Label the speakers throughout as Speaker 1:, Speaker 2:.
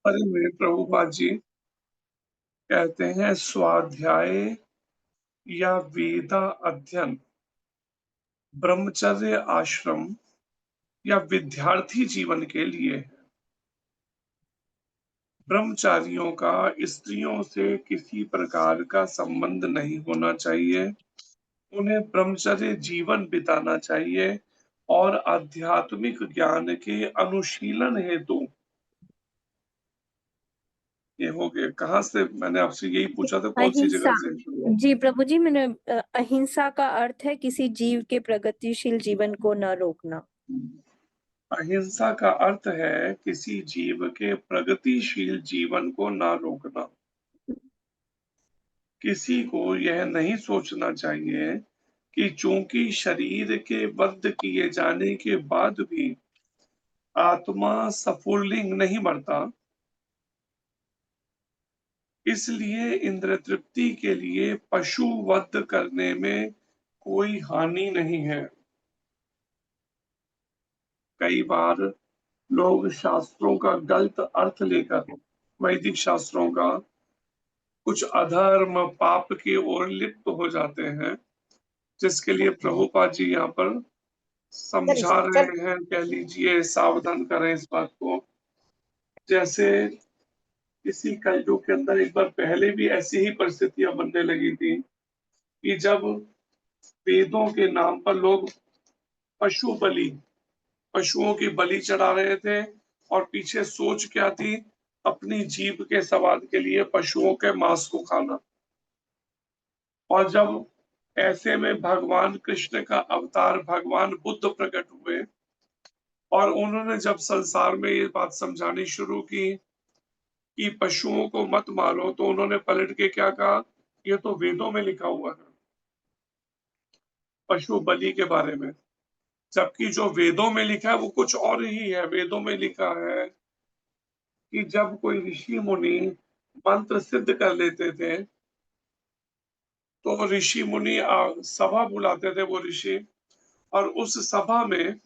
Speaker 1: अरे मेरे प्रभुपाद जी कहते हैं स्वाध्याय या वेदा अध्ययन ब्रह्मचर्य आश्रम या विद्यार्थी जीवन के लिए है। ब्रह्मचारियों का स्त्रियों से किसी प्रकार का संबंध नहीं होना चाहिए। उन्हें ब्रह्मचर्य जीवन बिताना चाहिए और आध्यात्मिक ज्ञान के अनुशीलन हेतु ये हो गए। कहाँ से मैंने आपसे यही पूछा था, कौन सी
Speaker 2: अहिंसा।
Speaker 1: जगह से शुरू हुआ?
Speaker 2: जी प्रभु जी, मैंने अहिंसा का अर्थ है किसी जीव के प्रगतिशील जीवन को न रोकना।
Speaker 1: अहिंसा का अर्थ है किसी जीव के प्रगतिशील जीवन को ना रोकना। किसी को यह नहीं सोचना चाहिए कि चूंकि शरीर के वध किए जाने के बाद भी आत्मा स्फुलिंग नहीं मरता, इसलिए इंद्र तृप्ति के लिए पशु वध करने में कोई हानि नहीं है। कई बार लोग शास्त्रों का गलत अर्थ लेकर वैदिक शास्त्रों का कुछ अधर्म पाप की ओर लिप्त हो जाते हैं, जिसके लिए प्रभुपाद जी यहाँ पर समझा रहे हैं। कह लीजिए सावधान करें इस बात को। जैसे इसी कलयुग के अंदर एक बार पहले भी ऐसी ही परिस्थितियां बनने लगी थी कि जब वेदों के नाम पर लोग पशु बलि पशुओं की बलि चढ़ा रहे थे, और पीछे सोच क्या थी? अपनी जीभ के स्वाद के लिए पशुओं के मांस को खाना। और जब ऐसे में भगवान कृष्ण का अवतार भगवान बुद्ध प्रकट हुए और उन्होंने जब संसार में ये बात समझानी शुरू की कि पशुओं को मत मारो, तो उन्होंने पलट के क्या कहा? ये तो वेदों में लिखा हुआ है पशु बलि के बारे में। जबकि जो वेदों में लिखा है वो कुछ और ही है। वेदों में लिखा है कि जब कोई ऋषि मुनि मंत्र सिद्ध कर लेते थे, तो ऋषि मुनि सभा बुलाते थे वो ऋषि, और उस सभा में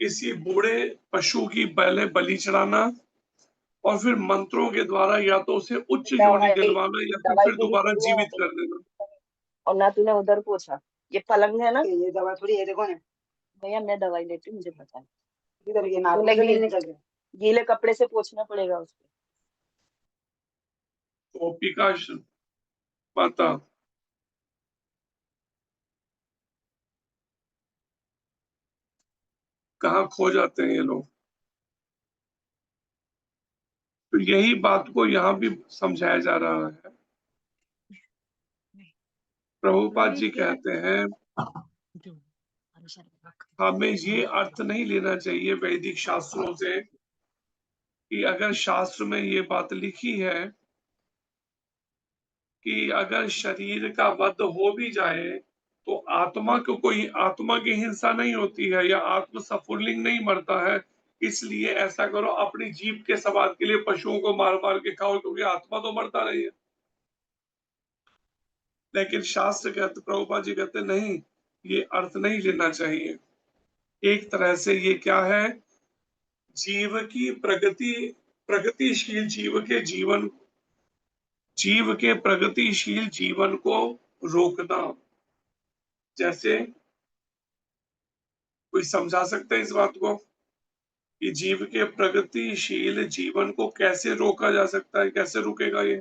Speaker 1: किसी बूढ़े पशु की पहले बलि चढ़ाना और फिर मंत्रों के द्वारा या तो उसे उच्च योनि
Speaker 3: दवाई
Speaker 1: दिलवाना या तो
Speaker 3: दवाई
Speaker 1: फिर
Speaker 3: के लिए
Speaker 1: दोबारा
Speaker 3: बोल रहा
Speaker 1: जीवित
Speaker 3: है।
Speaker 1: कर देना।
Speaker 3: और ना तूने उधर पूछा, ये पलंग है ना, ये दवा थोड़ी है, देखो ना भैया मैं दवाई लेती हूँ, मुझे पता है। तूने गीले कपड़े से पोंछना पड़ेगा उसको।
Speaker 1: गोपिका माता कहाँ खो जाते हैं ये लोग। तो यही बात को यहाँ भी समझाया जा रहा है। प्रभुपाद जी कहते हैं हमें ये अर्थ नहीं लेना चाहिए वैदिक शास्त्रों से कि अगर शास्त्र में ये बात लिखी है कि अगर शरीर का वध हो भी जाए तो आत्मा की हिंसा नहीं होती है या आत्म सफुल्लिंग नहीं मरता है, इसलिए ऐसा करो अपनी जीभ के स्वाद के लिए पशुओं को मार मार के खाओ, क्योंकि आत्मा तो मरता नहीं है। लेकिन शास्त्र कहते, प्रभुपाद जी कहते नहीं, ये अर्थ नहीं लेना चाहिए। एक तरह से ये क्या है? जीव की प्रगतिशील जीव के प्रगतिशील जीवन को रोकना। जैसे कोई समझा सकते हैं इस बात को कि जीव के प्रगतिशील जीवन को कैसे रोका जा सकता है? कैसे रुकेगा ये?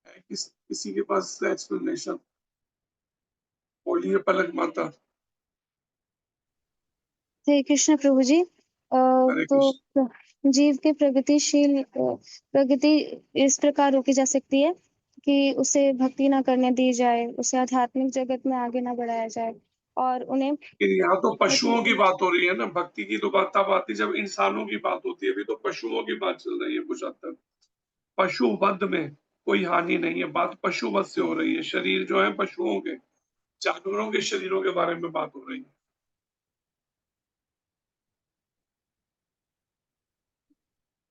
Speaker 1: है किसी के पास एक्सप्लेनेशन? बोलिए पलक माता।
Speaker 4: हरे कृष्ण प्रभु जी।
Speaker 1: हरे
Speaker 4: तो
Speaker 1: कृष्ण।
Speaker 4: जीव के प्रगतिशील प्रगति इस प्रकार रोकी जा सकती है कि उसे भक्ति ना करने दी जाए, उसे आध्यात्मिक जगत में आगे ना बढ़ाया जाए, और उन्हें
Speaker 1: लेकिन यहाँ तो पशुओं की बात हो रही है ना। भक्ति की तो बात तब आती है जब इंसानों की बात होती है। अभी तो पशुओं की बात चल रही है कुछ हद तक। पशु वध में कोई हानि नहीं है, बात पशु वध से हो रही है। शरीर जो है पशुओं के, जानवरों के शरीरों के बारे में बात हो रही है।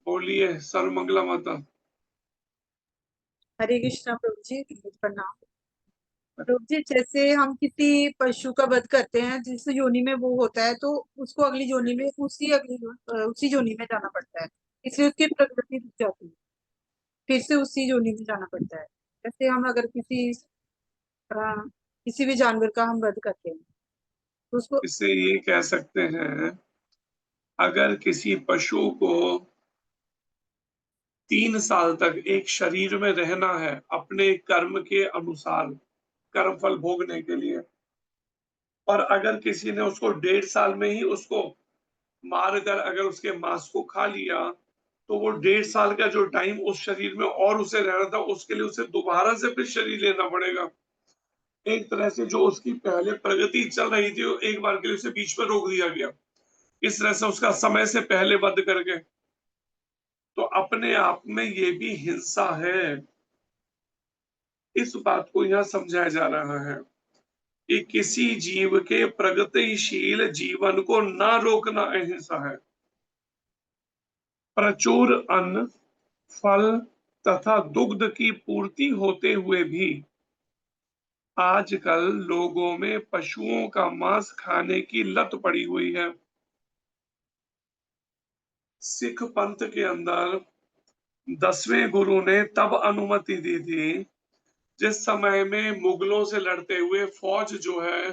Speaker 1: बोलिए सर्वमंगला माता।
Speaker 5: हरे कृष्णा प्रभु जी, प्रणाम। तो जी जैसे हम किसी पशु का वध करते हैं जिस योनि में वो होता है, तो उसको अगली योनि में उसी योनि में जाना पड़ता है, इसलिए उसकी प्रकृति रुक जाती है, फिर से उसी योनि में जाना पड़ता है। जैसे हम अगर किसी भी जानवर का हम वध करते हैं तो उसको
Speaker 1: इससे ये कह सकते हैं, अगर किसी पशु को 3 साल तक एक शरीर में रहना है अपने कर्म के अनुसार, कर्म फल भोगने के लिए, और अगर किसी ने उसको 1.5 साल में ही उसको मार कर अगर उसके मांस को खा लिया, तो वो 1.5 साल का जो टाइम उस शरीर में और उसे रहना था, उसके लिए उसे दोबारा से फिर शरीर लेना पड़ेगा। एक तरह से जो उसकी पहले प्रगति चल रही थी, वो एक बार के लिए उसे बीच में रोक दिया गया, इस तरह से उसका समय से पहले वध करके। तो अपने आप में ये भी हिंसा है। इस बात को यहाँ समझाया जा रहा है कि किसी जीव के प्रगतिशील जीवन को ना रोकना अहिंसा है। प्रचुर अन्न, फल तथा दुग्ध की पूर्ति होते हुए भी आजकल लोगों में पशुओं का मांस खाने की लत पड़ी हुई है। सिख पंथ के अंदर 10वें गुरु ने तब अनुमति दी थी जिस समय में मुगलों से लड़ते हुए फौज जो है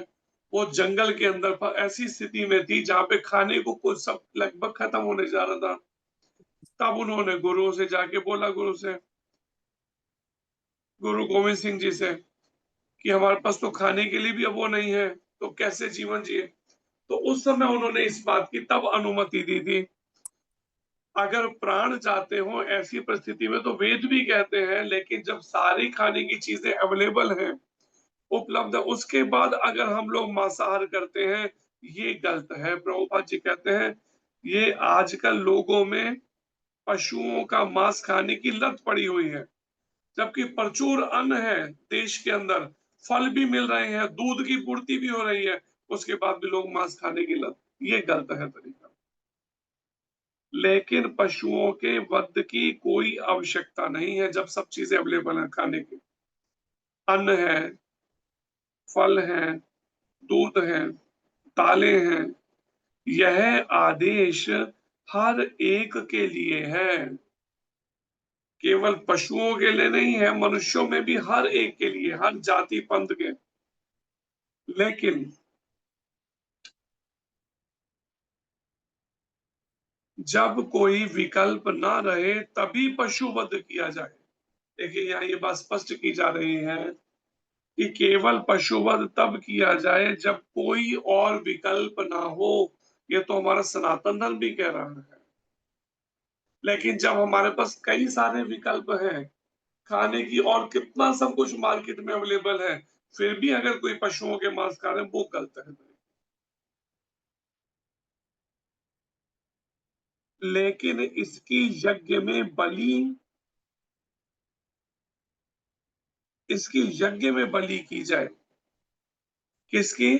Speaker 1: वो जंगल के अंदर ऐसी स्थिति में थी जहां पे खाने को कुछ सब लगभग खत्म होने जा रहा था। तब उन्होंने गुरु से जाके बोला, गुरु गोविंद सिंह जी से, कि हमारे पास तो खाने के लिए भी अब वो नहीं है, तो कैसे जीवन जिए। तो उस समय उन्होंने इस बात की तब अनुमति दी थी। अगर प्राण जाते हो ऐसी परिस्थिति में तो वेद भी कहते हैं, लेकिन जब सारी खाने की चीजें अवेलेबल हैं, उपलब्ध है, उसके बाद अगर हम लोग मांसाहार करते हैं, ये गलत है। प्रभुपाद जी कहते हैं ये आजकल लोगों में पशुओं का मांस खाने की लत पड़ी हुई है, जबकि प्रचुर अन्न है देश के अंदर, फल भी मिल रहे हैं, दूध की पूर्ति भी हो रही है, उसके बाद भी लोग मांस खाने की लत, ये गलत है तरीका। लेकिन पशुओं के वध की कोई आवश्यकता नहीं है जब सब चीजें अवेलेबल है खाने की। अन्न है, फल है, दूध है, दालें हैं। यह आदेश हर एक के लिए है, केवल पशुओं के लिए नहीं है, मनुष्यों में भी हर एक के लिए, हर जाति पंथ के। लेकिन जब कोई विकल्प ना रहे तभी पशु वध किया जाए। देखिए यहाँ ये बात स्पष्ट की जा रही है कि केवल पशुवध तब किया जाए जब कोई और विकल्प ना हो। ये तो हमारा सनातन धर्म भी कह रहा है। लेकिन जब हमारे पास कई सारे विकल्प हैं खाने की और कितना सब कुछ मार्केट में अवेलेबल है, फिर भी अगर कोई पशुओं के मांस खा रहे हैं, वो गलत है। लेकिन इसकी यज्ञ में बलि की जाए, किसकी?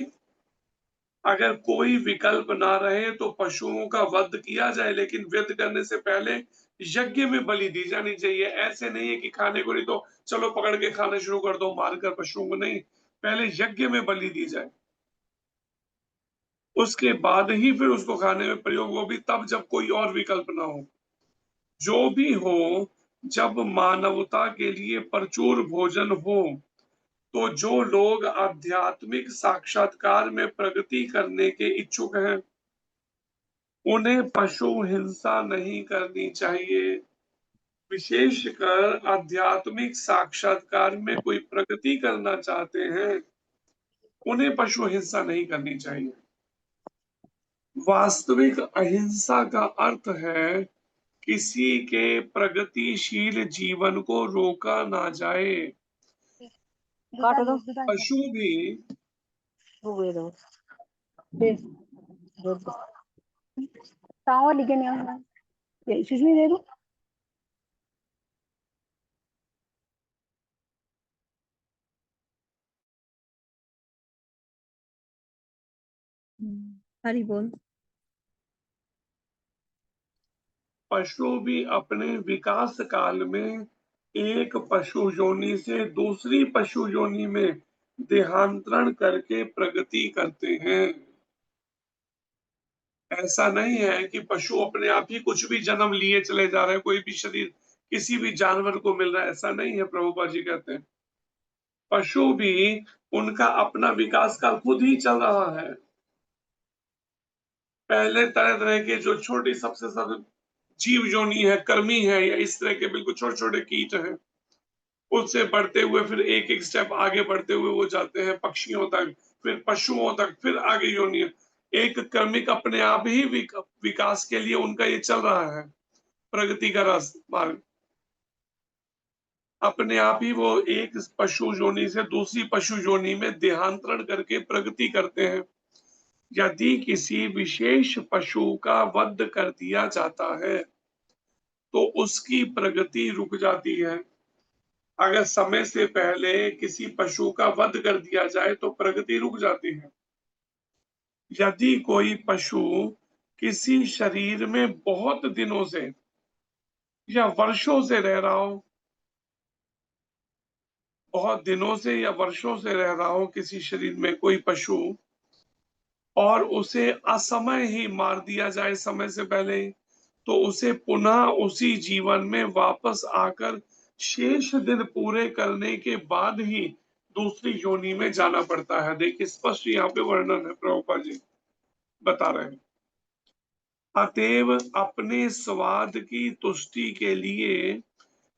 Speaker 1: अगर कोई विकल्प ना रहे तो पशुओं का वध किया जाए, लेकिन वध करने से पहले यज्ञ में बलि दी जानी चाहिए। ऐसे नहीं है कि खाने को नहीं तो चलो पकड़ के खाना शुरू कर दो, मारकर पशुओं को, नहीं, पहले यज्ञ में बलि दी जाए, उसके बाद ही फिर उसको खाने में प्रयोग हो, भी तब जब कोई और विकल्प ना हो। जो भी हो, जब मानवता के लिए प्रचुर भोजन हो, तो जो लोग आध्यात्मिक साक्षात्कार में प्रगति करने के इच्छुक हैं, उन्हें पशु हिंसा नहीं करनी चाहिए। विशेषकर आध्यात्मिक साक्षात्कार में कोई प्रगति करना चाहते हैं, उन्हें पशु हिंसा नहीं करनी चाहिए। वास्तविक अहिंसा का अर्थ है किसी के प्रगतिशील जीवन को रोका ना जाए।
Speaker 3: काट दो।
Speaker 1: पशु भी
Speaker 3: वो दो दूध तावा लिखे नहीं ये सुष्मी दे दो।
Speaker 2: हरि बोल।
Speaker 1: पशु भी अपने विकास काल में एक पशु योनि से दूसरी पशु योनि में देहांतरण करके प्रगति करते हैं। ऐसा नहीं है कि पशु अपने आप ही कुछ भी जन्म लिए चले जा रहे हैं, कोई भी शरीर किसी भी जानवर को मिल रहा है, ऐसा नहीं है। प्रभुपाद जी कहते हैं पशु भी उनका अपना विकास काल खुद ही चल रहा है। पहले तरह तरह के जो छोटी सबसे सब जीव योनि है, कर्मी है, या इस तरह के बिल्कुल छोटे छोटे कीट हैं, उससे बढ़ते हुए फिर एक एक स्टेप आगे बढ़ते हुए वो जाते हैं पक्षियों तक, फिर पशुओं तक, फिर आगे योनि। एक कर्मिक अपने आप ही विकास के लिए उनका ये चल रहा है प्रगति का मार्ग। अपने आप ही वो एक पशु योनि से दूसरी पशु योनि में देहांतरण करके प्रगति करते हैं। यदि किसी विशेष पशु का वध कर दिया जाता है तो उसकी प्रगति रुक जाती है। अगर समय से पहले किसी पशु का वध कर दिया जाए तो प्रगति रुक जाती है। यदि कोई पशु किसी शरीर में बहुत दिनों से या वर्षों से रह रहा हो, बहुत दिनों से या वर्षों से रह रहा हो किसी शरीर में कोई पशु, और उसे असमय ही मार दिया जाए समय से पहले, तो उसे पुनः उसी जीवन में वापस आकर शेष दिन पूरे करने के बाद ही दूसरी योनि में जाना पड़ता है। देखिए स्पष्ट यहाँ पे वर्णन है, प्रभुपाद जी बता रहे हैं। अतएव अपने स्वाद की तुष्टि के लिए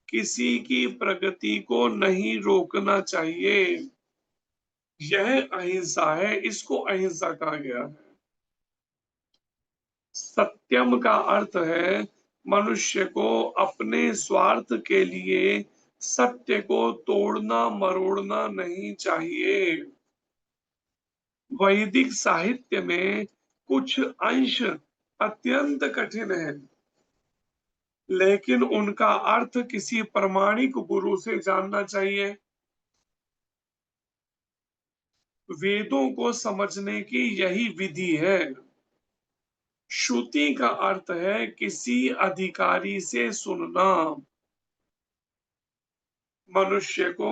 Speaker 1: किसी की प्रगति को नहीं रोकना चाहिए। यह अहिंसा है, इसको अहिंसा कहा गया है। सत्यम का अर्थ है मनुष्य को अपने स्वार्थ के लिए सत्य को तोड़ना मरोड़ना नहीं चाहिए। वैदिक साहित्य में कुछ अंश अत्यंत कठिन है, लेकिन उनका अर्थ किसी प्रमाणिक गुरु से जानना चाहिए। वेदों को समझने की यही विधि है। श्रुति का अर्थ है किसी अधिकारी से सुनना। मनुष्य को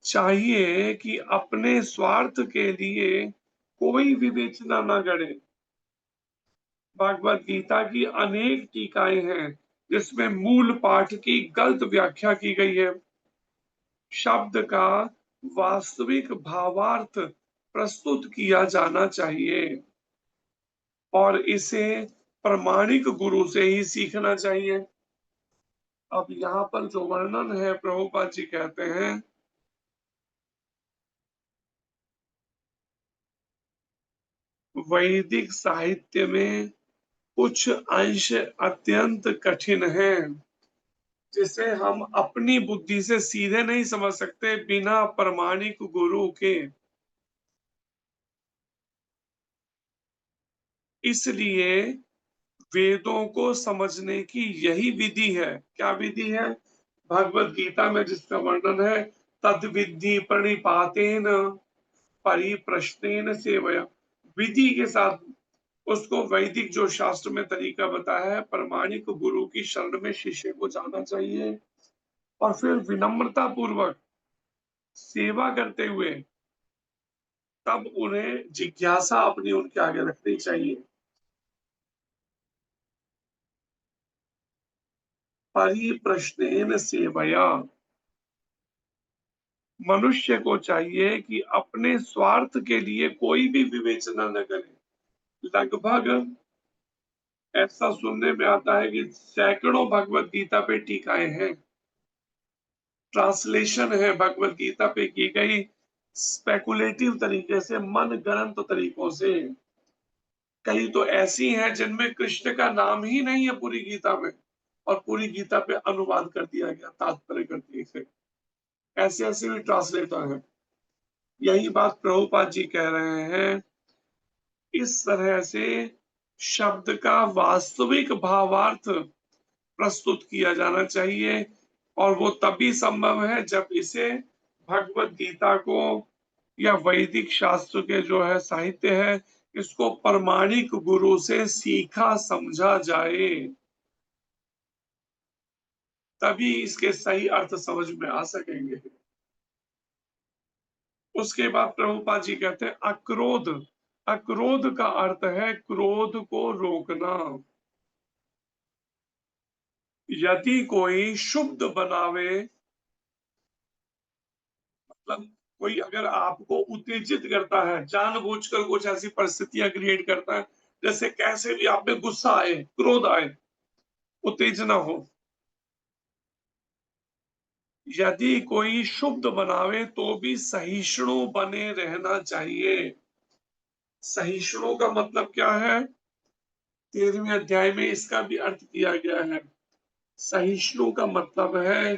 Speaker 1: चाहिए कि अपने स्वार्थ के लिए कोई विवेचना न करे। भगवत गीता की अनेक टीकाएं हैं जिसमें मूल पाठ की गलत व्याख्या की गई है। शब्द का वास्तविक भावार्थ प्रस्तुत किया जाना चाहिए और इसे प्रमाणिक गुरु से ही सीखना चाहिए। अब यहाँ पर जो वर्णन है प्रभुपाद जी कहते हैं वैदिक साहित्य में कुछ अंश अत्यंत कठिन हैं जिसे हम अपनी बुद्धि से सीधे नहीं समझ सकते बिना प्रमाणिक गुरु के। इसलिए वेदों को समझने की यही विधि है। क्या विधि है? भगवत गीता में जिसका वर्णन है तद विधि प्रणिपातेन परिप्रश्नेन सेवया, विधि के साथ उसको वैदिक जो शास्त्र में तरीका बताया है प्रमाणिक गुरु की शरण में शिष्य को जाना चाहिए और फिर विनम्रता पूर्वक सेवा करते हुए तब उन्हें जिज्ञासा अपनी उनके आगे रखनी चाहिए। परिप्रश्नेन सेवया, मनुष्य को चाहिए कि अपने स्वार्थ के लिए कोई भी विवेचना न करे। लगभग ऐसा सुनने में आता है कि सैकड़ों भगवत गीता पे टीकाएं हैं, ट्रांसलेशन है भगवत गीता पे की गई स्पेकुलेटिव तरीके से, मन गणंत तरीकों से। कई तो ऐसी हैं जिनमें कृष्ण का नाम ही नहीं है पूरी गीता में और पूरी गीता पे अनुवाद कर दिया गया तात्पर्य कर दिए से। ऐसे ऐसे भी ट्रांसलेटर हैं। यही बात प्रभुपाद जी कह रहे हैं। इस तरह से शब्द का वास्तविक भावार्थ प्रस्तुत किया जाना चाहिए और वो तभी संभव है जब इसे भगवत गीता को या वैदिक शास्त्र के जो है साहित्य है इसको प्रमाणिक गुरु से सीखा समझा जाए, तभी इसके सही अर्थ समझ में आ सकेंगे। उसके बाद प्रभुपाद जी कहते हैं अक्रोध। अक्रोध का अर्थ है क्रोध को रोकना। यदि कोई शुद्ध बनावे, मतलब कोई अगर आपको उत्तेजित करता है, जानबूझकर कुछ ऐसी परिस्थितियां क्रिएट करता है, जैसे कैसे भी आप में गुस्सा आए, क्रोध आए, उत्तेजना हो, यदि कोई शुद्ध बनावे तो भी सहिष्णु बने रहना चाहिए। सहिष्णु का मतलब क्या है? 13वें अध्याय में इसका भी अर्थ किया गया है। सहिष्णु का मतलब है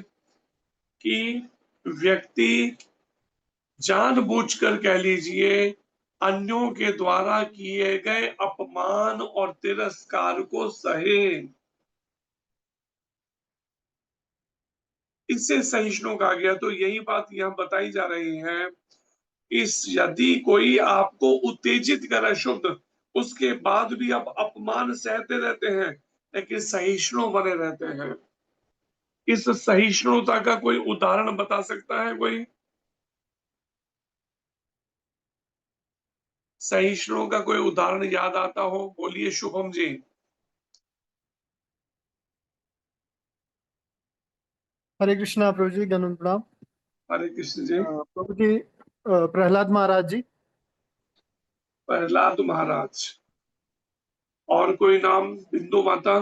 Speaker 1: कि व्यक्ति जानबूझकर कह लीजिए अन्यों के द्वारा किए गए अपमान और तिरस्कार को सहे, इससे सहिष्णु कहा गया। तो यही बात यहाँ बताई जा रही है, इस यदि कोई आपको उत्तेजित करे शुद्ध, उसके बाद भी आप अपमान सहते रहते हैं लेकिन सहिष्णु बने रहते हैं। इस सहिष्णुता का कोई उदाहरण बता सकता है कोई? सहिष्णु का कोई उदाहरण याद आता हो? बोलिए शुभम जी।
Speaker 6: हरे कृष्णा प्रभु जी, दंडवत प्रणाम।
Speaker 1: हरे कृष्ण जी।
Speaker 6: प्रभु जी, प्रहलाद महाराज जी।
Speaker 1: प्रहलाद महाराज। और कोई नाम? बिंदु माता।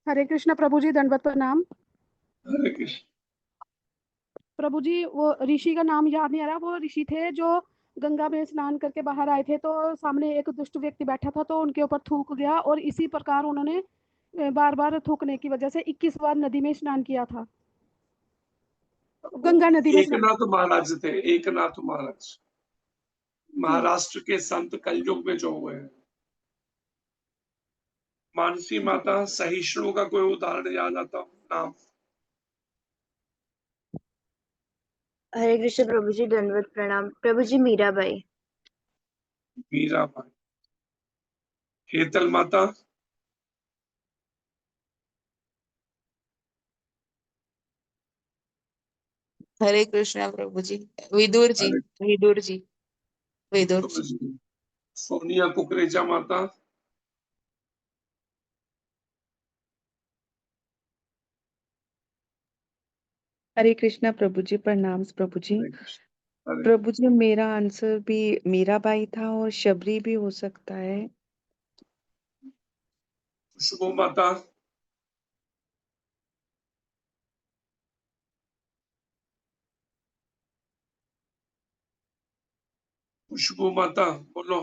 Speaker 7: हरे कृष्णा प्रभु जी, दंडवत प्रणाम।
Speaker 1: हरे कृष्ण।
Speaker 7: प्रभु जी, वो ऋषि का नाम याद नहीं आ रहा। वो ऋषि थे जो गंगा में स्नान करके बाहर आए थे, तो सामने एक दुष्ट व्यक्ति बैठा था, तो उनके ऊपर थूक गया, और इसी प्रकार उन्होंने बार बार थूकने की वजह से 21 बार नदी में स्नान किया था, गंगा नदी में स्नान।
Speaker 1: एकनाथ महाराज थे, एकनाथ महाराज, महाराष्ट्र के संत कलयुग में जो हुए हैं। मानसी माता, सहिष्णु का कोई उदाहरण याद आता हो? नाम?
Speaker 8: हरे कृष्ण प्रभु जी, दंडवत प्रणाम। प्रभु जी, मीराबाई।
Speaker 1: मीराबाई। हेतल माता।
Speaker 9: हरे कृष्णा प्रभु जी, विदुर जी।
Speaker 1: हरे
Speaker 9: विदुर जी। विदुर जी।
Speaker 1: जी। सोनिया कुकरेजा माता।
Speaker 10: हरे कृष्णा प्रभु जी, प्रणाम प्रभु जी।
Speaker 1: हरे कृष्ण। हरे
Speaker 10: प्रभु जी, मेरा आंसर भी मीराबाई था और शबरी भी हो सकता है।
Speaker 1: खुशबू माता। खुशबू माता बोलो।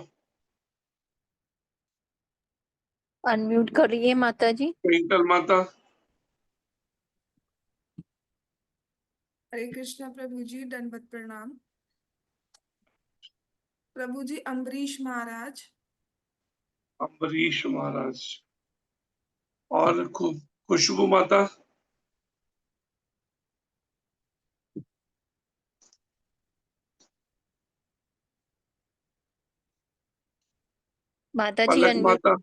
Speaker 2: अनम्यूट करिए माता जी।
Speaker 1: ट्विंकल माता।
Speaker 11: हरे कृष्णा प्रभु जी, दंडवत प्रणाम। प्रभु जी, अम्बरीश महाराज।
Speaker 1: अम्बरीश महाराज। और खुशबू माता।
Speaker 2: माता जी
Speaker 1: पलक
Speaker 2: अनम्यूट।
Speaker 1: माता।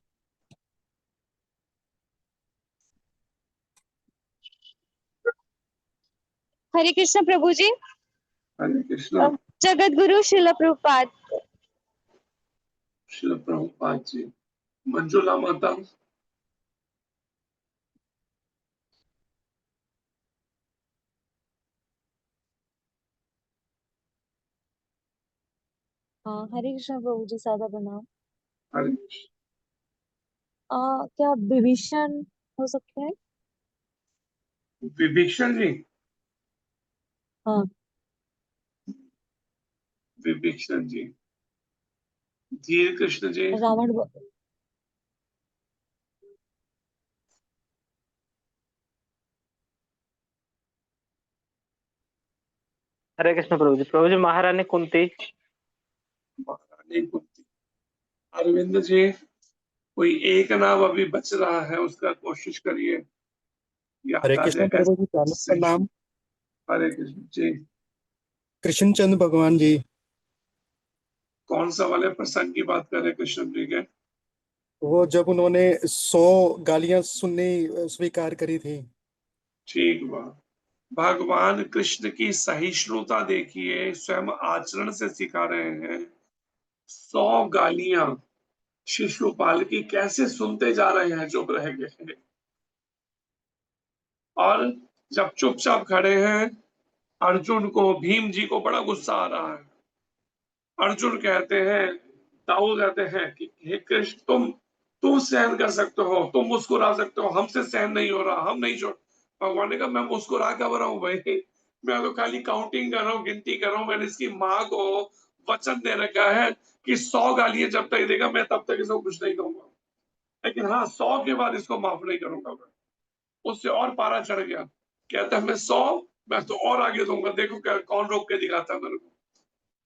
Speaker 4: हरे कृष्ण प्रभु जी।
Speaker 1: हरे कृष्णा।
Speaker 4: जगत गुरु श्रील प्रभुपाद।
Speaker 1: श्री प्रभुपाद जी। मंजुला माता।
Speaker 8: हरे कृष्ण प्रभु जी, सादा प्रणाम।
Speaker 1: हरे कृष्ण।
Speaker 8: क्या विभीषण हो सकता है?
Speaker 1: विभीषण जी।
Speaker 8: हाँ।
Speaker 1: विभीषण जी। धीर कृष्ण जी।
Speaker 8: रावण।
Speaker 12: हरे कृष्ण प्रभु जी, महारानी कुंती।
Speaker 1: महारानी कुंती। अरविंद जी, कोई एक नाम अभी बच रहा है, उसका कोशिश करिए याद
Speaker 6: हरे
Speaker 1: आ
Speaker 6: कृष्ण
Speaker 1: जाए
Speaker 6: प्रभु जी, दंडवत
Speaker 1: ऐसे।
Speaker 6: प्रणाम।
Speaker 1: हरे कृष्ण जी।
Speaker 6: कृष्णचंद्र भगवान जी।
Speaker 1: कौन सा वाले प्रसंग की बात कर रहे कृष्ण जी के?
Speaker 6: वो जब उन्होंने 100 गालियां सुननी स्वीकार करी थी।
Speaker 1: ठीक बात। भगवान कृष्ण की सहिष्णुता देखिए, स्वयं आचरण से सिखा रहे हैं। 100 गालियां शिशुपाल की कैसे सुनते जा रहे हैं, चुप रह गए। और जब चुपचाप खड़े हैं, अर्जुन को, भीम जी को बड़ा गुस्सा आ रहा है। अर्जुन कहते हैं, दाऊ कहते हैं कि हे कृष्ण, तुम सहन कर सकते हो, तुम मुस्कुरा सकते हो, हमसे सहन नहीं हो रहा, हम नहीं छोड़। भगवान ने कहा, मैं मुस्कुरा कब रहा हूं भाई, मैं तो खाली काउंटिंग कर रहा हूँ, गिनती कर रहा हूँ। मैंने इसकी माँ को वचन दे रखा है कि 100 गालियां जब तक देगा मैं तब तक इसको कुछ नहीं कहूंगा, लेकिन हाँ 100 के बाद इसको माफ नहीं करूंगा मैं। उससे और पारा चढ़ गया, कहता है मैं 100, मैं तो और आगे दूंगा, देखो क्या कौन रोक के दिखाता है मेरे को।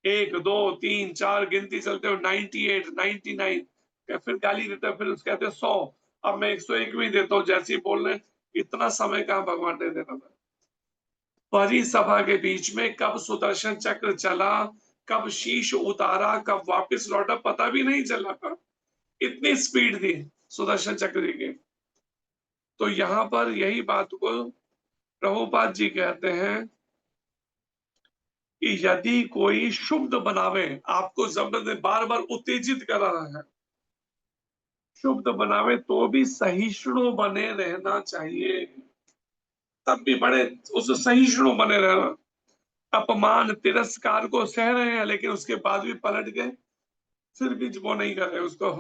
Speaker 1: 1 2 3 4 गिनती चलते हो, 98 99, फिर गाली देता है, फिर उसके कहते 100, अब मैं 101 भी देता हूँ, जैसे ही बोल रहे इतना समय कहाँ भगवान ने देना था। परी सभा के बीच में कब सुदर्शन चक्र चला, कब शीश उतारा, कब वापस लौटा, पता भी नहीं चला। इतनी स्पीड थी सुदर्शन चक्र की। तो यहाँ पर यही बात को प्रभुपाद जी कहते हैं कि यदि कोई शुद्ध बनावे, आपको जबरदस्ती बार बार उत्तेजित कर रहा है, शुद्ध बनावे तो भी सहिष्णु बने रहना चाहिए, तब भी बड़े उस सहिष्णु बने रहना। अपमान तिरस्कार को सह रहे हैं, लेकिन उसके बाद भी पलट गए, फिर भी वो नहीं कर रहे उसको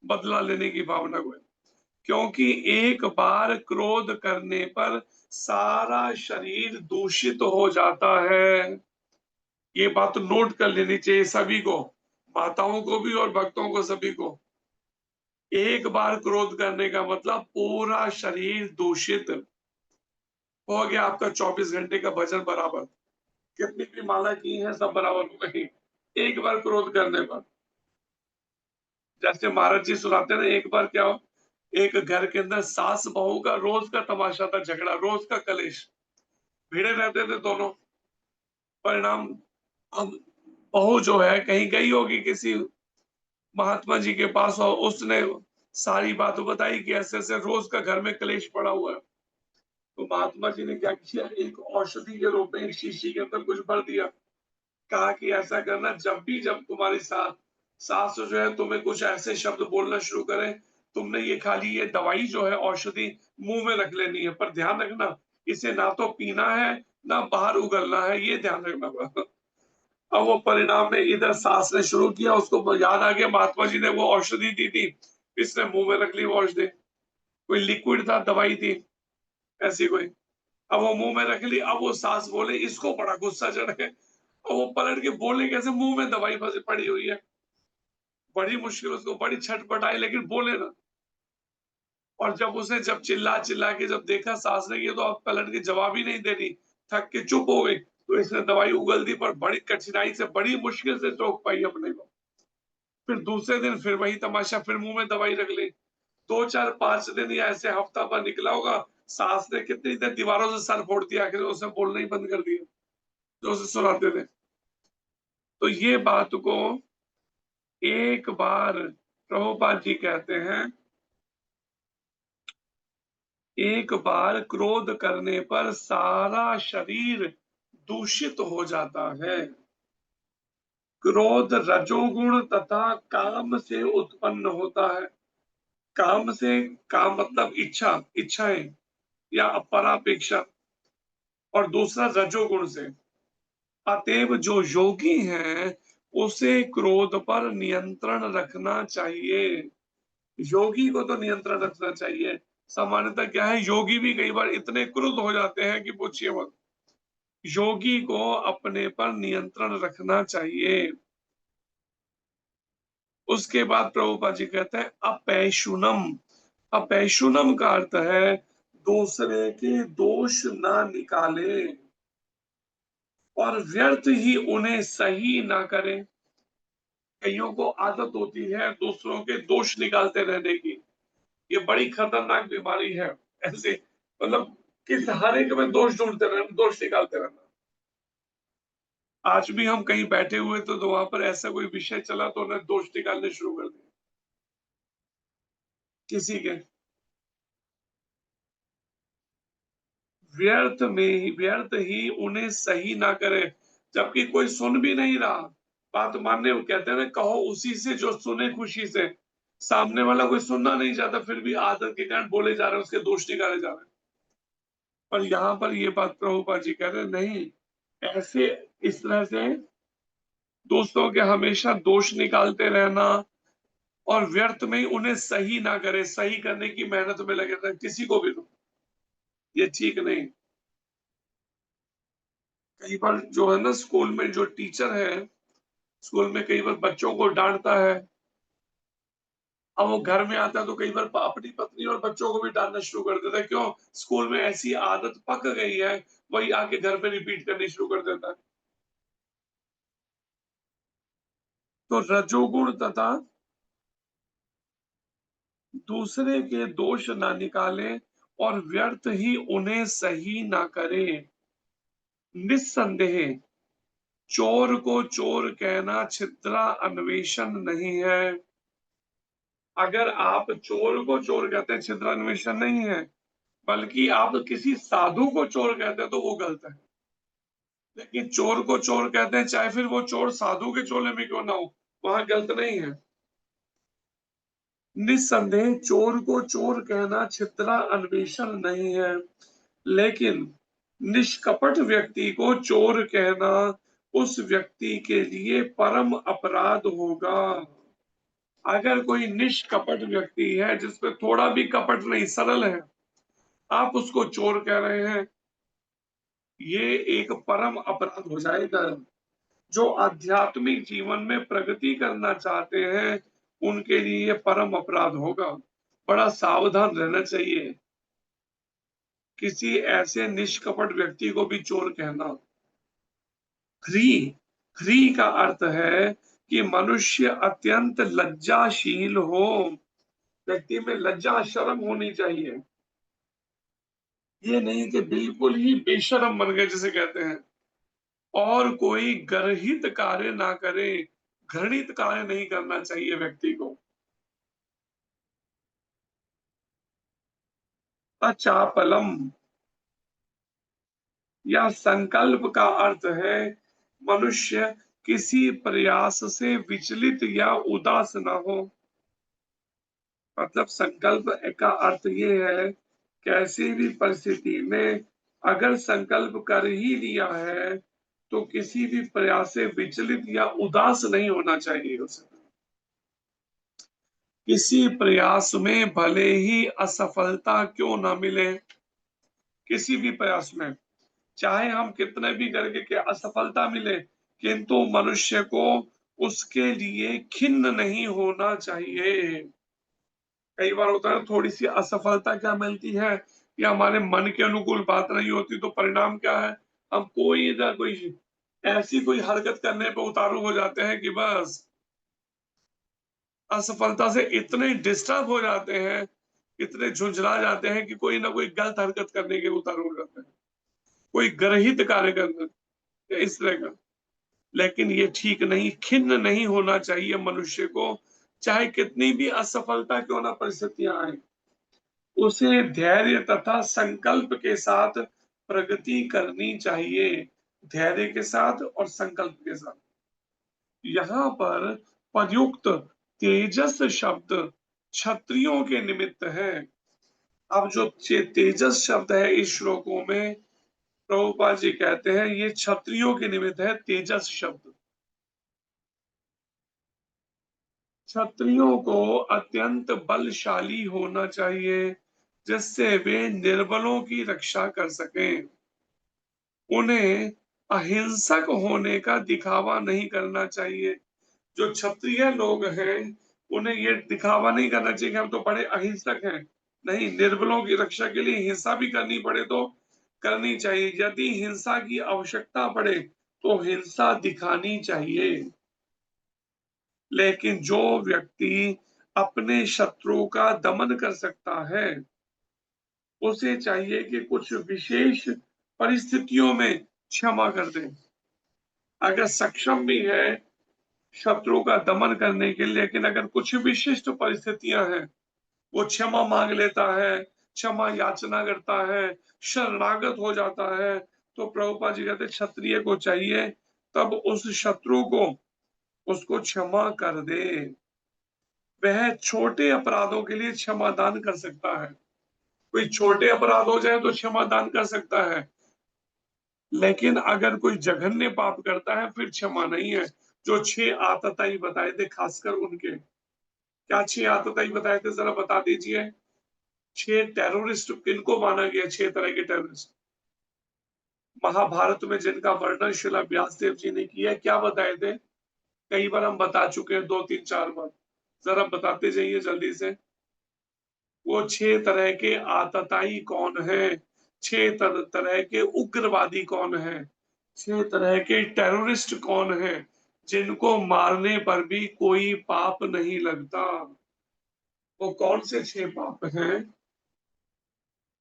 Speaker 1: बदला लेने की भावना को। क्योंकि एक बार क्रोध करने पर सारा शरीर दूषित हो जाता है। ये बात नोट कर लेनी चाहिए सभी को, माताओं को भी और भक्तों को, सभी को। एक बार क्रोध करने का मतलब पूरा शरीर दूषित हो गया, आपका 24 घंटे का भजन बराबर, कितनी भी माला की है सब बराबर हो गई एक बार क्रोध करने पर। जैसे महाराज जी सुनाते हैं, एक बार क्या हो, एक घर के अंदर सास बहू का रोज का तमाशा था, झगड़ा, रोज का कलेश, भिड़े रहते थे दोनों। परिणाम, अब बहू जो है कहीं गई होगी किसी महात्मा जी के पास, और उसने सारी बात बताई कि ऐसे ऐसे रोज का घर में कलेश पड़ा हुआ है। तो महात्मा जी ने क्या किया, एक औषधि के रूप में एक शीशी के अंदर कुछ भर दिया, कहा कि ऐसा करना, जब तुम्हारी सास जो है तुम्हें कुछ ऐसे शब्द बोलना शुरू करें, तुमने ये खाली ये दवाई जो है औषधि मुंह में रख लेनी है, पर ध्यान रखना इसे ना तो पीना है ना बाहर उगलना है, ये ध्यान रखना। अब वो परिणाम में इधर सास ने शुरू किया, उसको याद आ गया महात्मा जी ने वो औषधि दी थी, इसने मुंह में रख ली वो औषधि, कोई लिक्विड था, दवाई थी ऐसी कोई, अब वो मुंह में रख ली। अब वो सास बोले, इसको बड़ा गुस्सा चढ़ गया, और वो पलट के बोले कैसे, मुंह में दवाई फंसी पड़ी हुई है, बड़ी मुश्किल, उसको बड़ी छटपट आई, लेकिन बोले ना। और जब चिल्ला चिल्ला के जब देखा सास ने, ये तो अब पलट के जवाब ही नहीं दे रही, थक के चुप हो गई, तो इसने दवाई उगल दी, पर बड़ी कठिनाई से, बड़ी मुश्किल से रोक पाई अपने को। फिर दूसरे दिन फिर वही तमाशा, फिर मुंह में दवाई रख ली। 2 4 5 दिन या ऐसे हफ्ता भर निकला होगा, सास ने कितनी देर दीवारों से सर फोड़ दिया, आखिर उसने बोलना ही बंद कर दिया जो उसे सुनाते थे। तो ये बात को एक बार प्रभुपाद जी कहते हैं, एक बार क्रोध करने पर सारा शरीर दूषित हो जाता है। क्रोध रजोगुण तथा काम से उत्पन्न होता है। काम से, काम मतलब इच्छाएं या अपरापेक्षा, और दूसरा रजोगुण से। अतएव जो योगी हैं उसे क्रोध पर नियंत्रण रखना चाहिए। योगी को तो नियंत्रण रखना चाहिए। सामान्यतः क्या है, योगी भी कई बार इतने क्रुद्ध हो जाते हैं कि पूछिए मत। योगी को अपने पर नियंत्रण रखना चाहिए। उसके बाद प्रभुपाद जी कहते हैं अपैशुनम। अपैशुनम का अर्थ है दूसरे के दोष ना निकाले और व्यर्थ ही उन्हें सही ना करें। कईयों को आदत होती है दूसरों के दोष निकालते रहने की, ये बड़ी खतरनाक बीमारी है। ऐसे मतलब किस हर एक में दोष ढूंढते रहना, दोष निकालते रहना। आज भी हम कहीं बैठे हुए तो वहां पर ऐसा कोई विषय चला तो उन्हें दोष निकालने शुरू कर दिए किसी के। व्यर्थ ही उन्हें सही ना करे, जबकि कोई सुन भी नहीं रहा। बात मानने को कहते हैं ना, कहो उसी से जो सुने खुशी से। सामने वाला कोई सुनना नहीं चाहता, फिर भी आदत के कारण बोले जा रहे हैं, उसके दोष निकाले जा रहे हैं। पर यहाँ पर ये बात प्रभुपाद जी कह रहे हैं, नहीं, ऐसे इस तरह से दोस्तों के हमेशा दोष निकालते रहना और व्यर्थ में ही उन्हें सही ना करे, सही करने की मेहनत में लगे रहना किसी को भी, तो ये ठीक नहीं। कई बार जो है ना, स्कूल में जो टीचर है, स्कूल में कई बार बच्चों को डांटता है, अब वो घर में आता है तो कई बार अपनी पत्नी और बच्चों को भी डांटना शुरू कर देता है। क्यों? स्कूल में ऐसी आदत पक गई है, वही आके घर पे रिपीट करनी शुरू कर देता है। तो रजोगुण तथा दूसरे के दोष ना निकाले और व्यर्थ ही उन्हें सही ना करे। निस्संदेह चोर को चोर कहना छिद्रा अन्वेषण नहीं है। अगर आप चोर को चोर कहते हैं, छिद्रा अन्वेषण नहीं है, बल्कि आप किसी साधु को चोर कहते हैं तो वो गलत है। लेकिन चोर को चोर कहते हैं, चाहे फिर वो चोर साधु के चोले में क्यों ना हो, वहां गलत नहीं है। निस्संदेह चोर को चोर कहना छिद्रा अन्वेषण नहीं है, लेकिन निष्कपट व्यक्ति को चोर कहना उस व्यक्ति के लिए परम अपराध होगा। अगर कोई निष्कपट व्यक्ति है, जिसमें थोड़ा भी कपट नहीं, सरल है, आप उसको चोर कह रहे हैं, ये एक परम अपराध हो जाएगा। जो आध्यात्मिक जीवन में प्रगति करना चाहते हैं, उनके लिए ये परम अपराध होगा। बड़ा सावधान रहना चाहिए किसी ऐसे निष्कपट व्यक्ति को भी चोर कहना। ह्री का अर्थ है कि मनुष्य अत्यंत लज्जाशील हो, व्यक्ति में लज्जा शर्म होनी चाहिए। ये नहीं कि बिल्कुल ही बेशर्म बन गए जिसे कहते हैं, और कोई गर्हित कार्य ना करे, घृणित कार्य नहीं करना चाहिए व्यक्ति को। अचापलम या संकल्प का अर्थ है मनुष्य किसी प्रयास से विचलित या उदास ना हो। मतलब संकल्प का अर्थ ये है, कैसी भी परिस्थिति में अगर संकल्प कर ही लिया है तो किसी भी प्रयास से विचलित या उदास नहीं होना चाहिए उसे। किसी प्रयास में भले ही असफलता क्यों ना मिले, किसी भी प्रयास में चाहे हम कितने भी करके के असफलता मिले, किंतु मनुष्य को उसके लिए खिन्न नहीं होना चाहिए। कई बार होता है थोड़ी सी असफलता क्या मिलती है, या हमारे मन के अनुकूल बात नहीं होती, तो परिणाम क्या है, हम कोई ना कोई ऐसी कोई हरकत करने पे उतारू हो जाते हैं कि बस असफलता से इतने डिस्टर्ब हो जाते हैं, इतने झुंझला जाते हैं कि कोई ना कोई गलत हरकत करने के उतारू हो जाते हैं, कोई गर्हित कार्य करना या इस तरह का। लेकिन ये ठीक नहीं, खिन्न नहीं होना चाहिए मनुष्य को, चाहे कितनी भी असफलता क्यों ना परिस्थितियां आए, उसे धैर्य तथा संकल्प के साथ प्रगति करनी चाहिए। धैर्य के साथ और संकल्प के साथ। यहाँ पर प्रयुक्त तेजस शब्द क्षत्रियों के निमित्त है। अब जो तेजस शब्द है इस श्लोकों में, प्रभुपाद जी कहते हैं ये क्षत्रियों के निमित्त है। तेजस शब्द क्षत्रियों को अत्यंत बलशाली होना चाहिए, जिससे वे निर्बलों की रक्षा कर सकें। उन्हें अहिंसक होने का दिखावा नहीं करना चाहिए। जो क्षत्रिय लोग हैं, उन्हें ये दिखावा नहीं करना चाहिए कि हम तो बड़े अहिंसक हैं। नहीं, निर्बलों की रक्षा के लिए हिंसा भी करनी पड़े तो करनी चाहिए। यदि हिंसा की आवश्यकता पड़े तो हिंसा दिखानी चाहिए। लेकिन जो व्यक्ति अपने शत्रु का दमन कर सकता है, उसे चाहिए कि कुछ विशेष परिस्थितियों में क्षमा कर दे। अगर सक्षम भी है शत्रु का दमन करने के लिए, लेकिन अगर कुछ विशिष्ट परिस्थितियां हैं, वो क्षमा मांग लेता है, क्षमा याचना करता है, शरणागत हो जाता है, तो प्रभुपाद जी कहते क्षत्रिय को चाहिए तब उस शत्रु को उसको क्षमा कर दे। वह छोटे अपराधों के लिए क्षमा दान कर सकता है। कोई छोटे अपराध हो जाए तो क्षमा दान कर सकता है, लेकिन अगर कोई जघन्य पाप करता है फिर क्षमा नहीं है। जो 6 आतताई बताए थे खासकर उनके, क्या 6 आतताई बताए थे जरा बता दीजिए। 6 टेररिस्ट किनको माना गया? 6 तरह के टेररिस्ट महाभारत में जिनका वर्णन शिला व्यासदेव जी ने किया, क्या बताए थे? कई बार हम बता चुके हैं, 2 3 4 बार, जरा बताते जाइए जल्दी से। वो 6 तरह के आतताई कौन है? 6 तरह के उग्रवादी कौन है? 6 तरह के टेररिस्ट कौन है जिनको मारने पर भी कोई पाप नहीं लगता? वो कौन से 6 पाप हैं?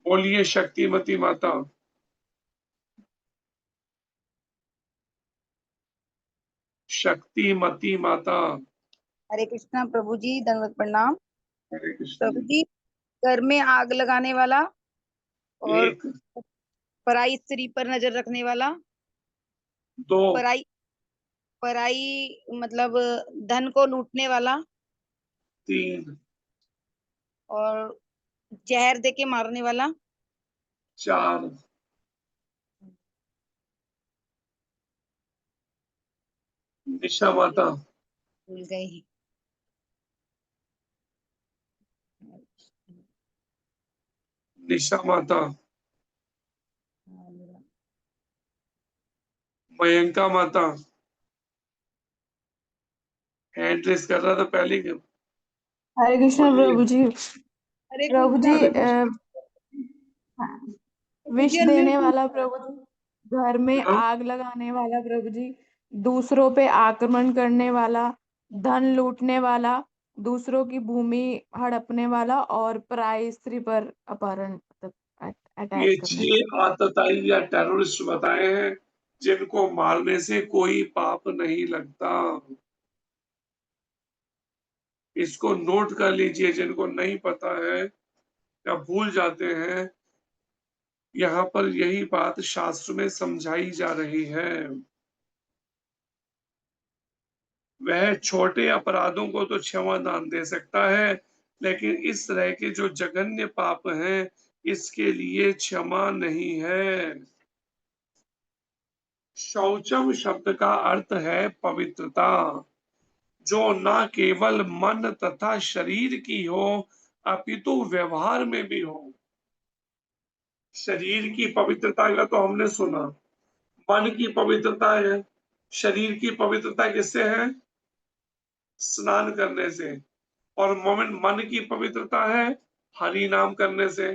Speaker 1: बोलिए शक्तिमती माता। शक्तिमती माता।
Speaker 13: हरे कृष्णा प्रभु जी, दंडवत प्रणाम।
Speaker 1: हरे कृष्ण।
Speaker 13: प्रभु जी, घर में आग लगाने वाला और
Speaker 1: एक,
Speaker 13: पराई स्त्री पर नजर रखने वाला,
Speaker 1: 2,
Speaker 13: पराई पराई मतलब धन को लूटने वाला
Speaker 1: 3,
Speaker 13: और जहर देके मारने वाला,
Speaker 1: 4, निशा माता।
Speaker 13: भूल गई।
Speaker 1: निशा माता। मयंका माता। हैंड रेस कर रहा था पहले ही।
Speaker 14: हरे कृष्णा
Speaker 1: बोलिए।
Speaker 14: प्रभु जी।
Speaker 13: हरे
Speaker 14: प्रभु जी
Speaker 1: हरे कृष्ण।
Speaker 14: विष देने वाला प्रभु जी, घर में
Speaker 1: हाँ?
Speaker 14: आग लगाने वाला प्रभु जी, दूसरों पे आक्रमण करने वाला, धन लूटने वाला, दूसरों की भूमि हड़पने वाला और पराई स्त्री पर अपहरण
Speaker 1: ये
Speaker 14: अटैक करने
Speaker 1: 6 आतताई या टेररिस्ट बताए हैं जिनको मारने से कोई पाप नहीं लगता। इसको नोट कर लीजिए, जिनको नहीं पता है या भूल जाते हैं, यहाँ पर यही बात शास्त्र में समझाई जा रही है। वह छोटे अपराधों को तो क्षमा दान दे सकता है, लेकिन इस तरह के जो जघन्य पाप हैं इसके लिए क्षमा नहीं है। शौचम शब्द का अर्थ है पवित्रता, जो न केवल मन तथा शरीर की हो अपितु व्यवहार में भी हो। शरीर की पवित्रता का तो हमने सुना, मन की पवित्रता है। शरीर की पवित्रता किससे है? स्नान करने से। और मन की पवित्रता है हरि नाम करने से।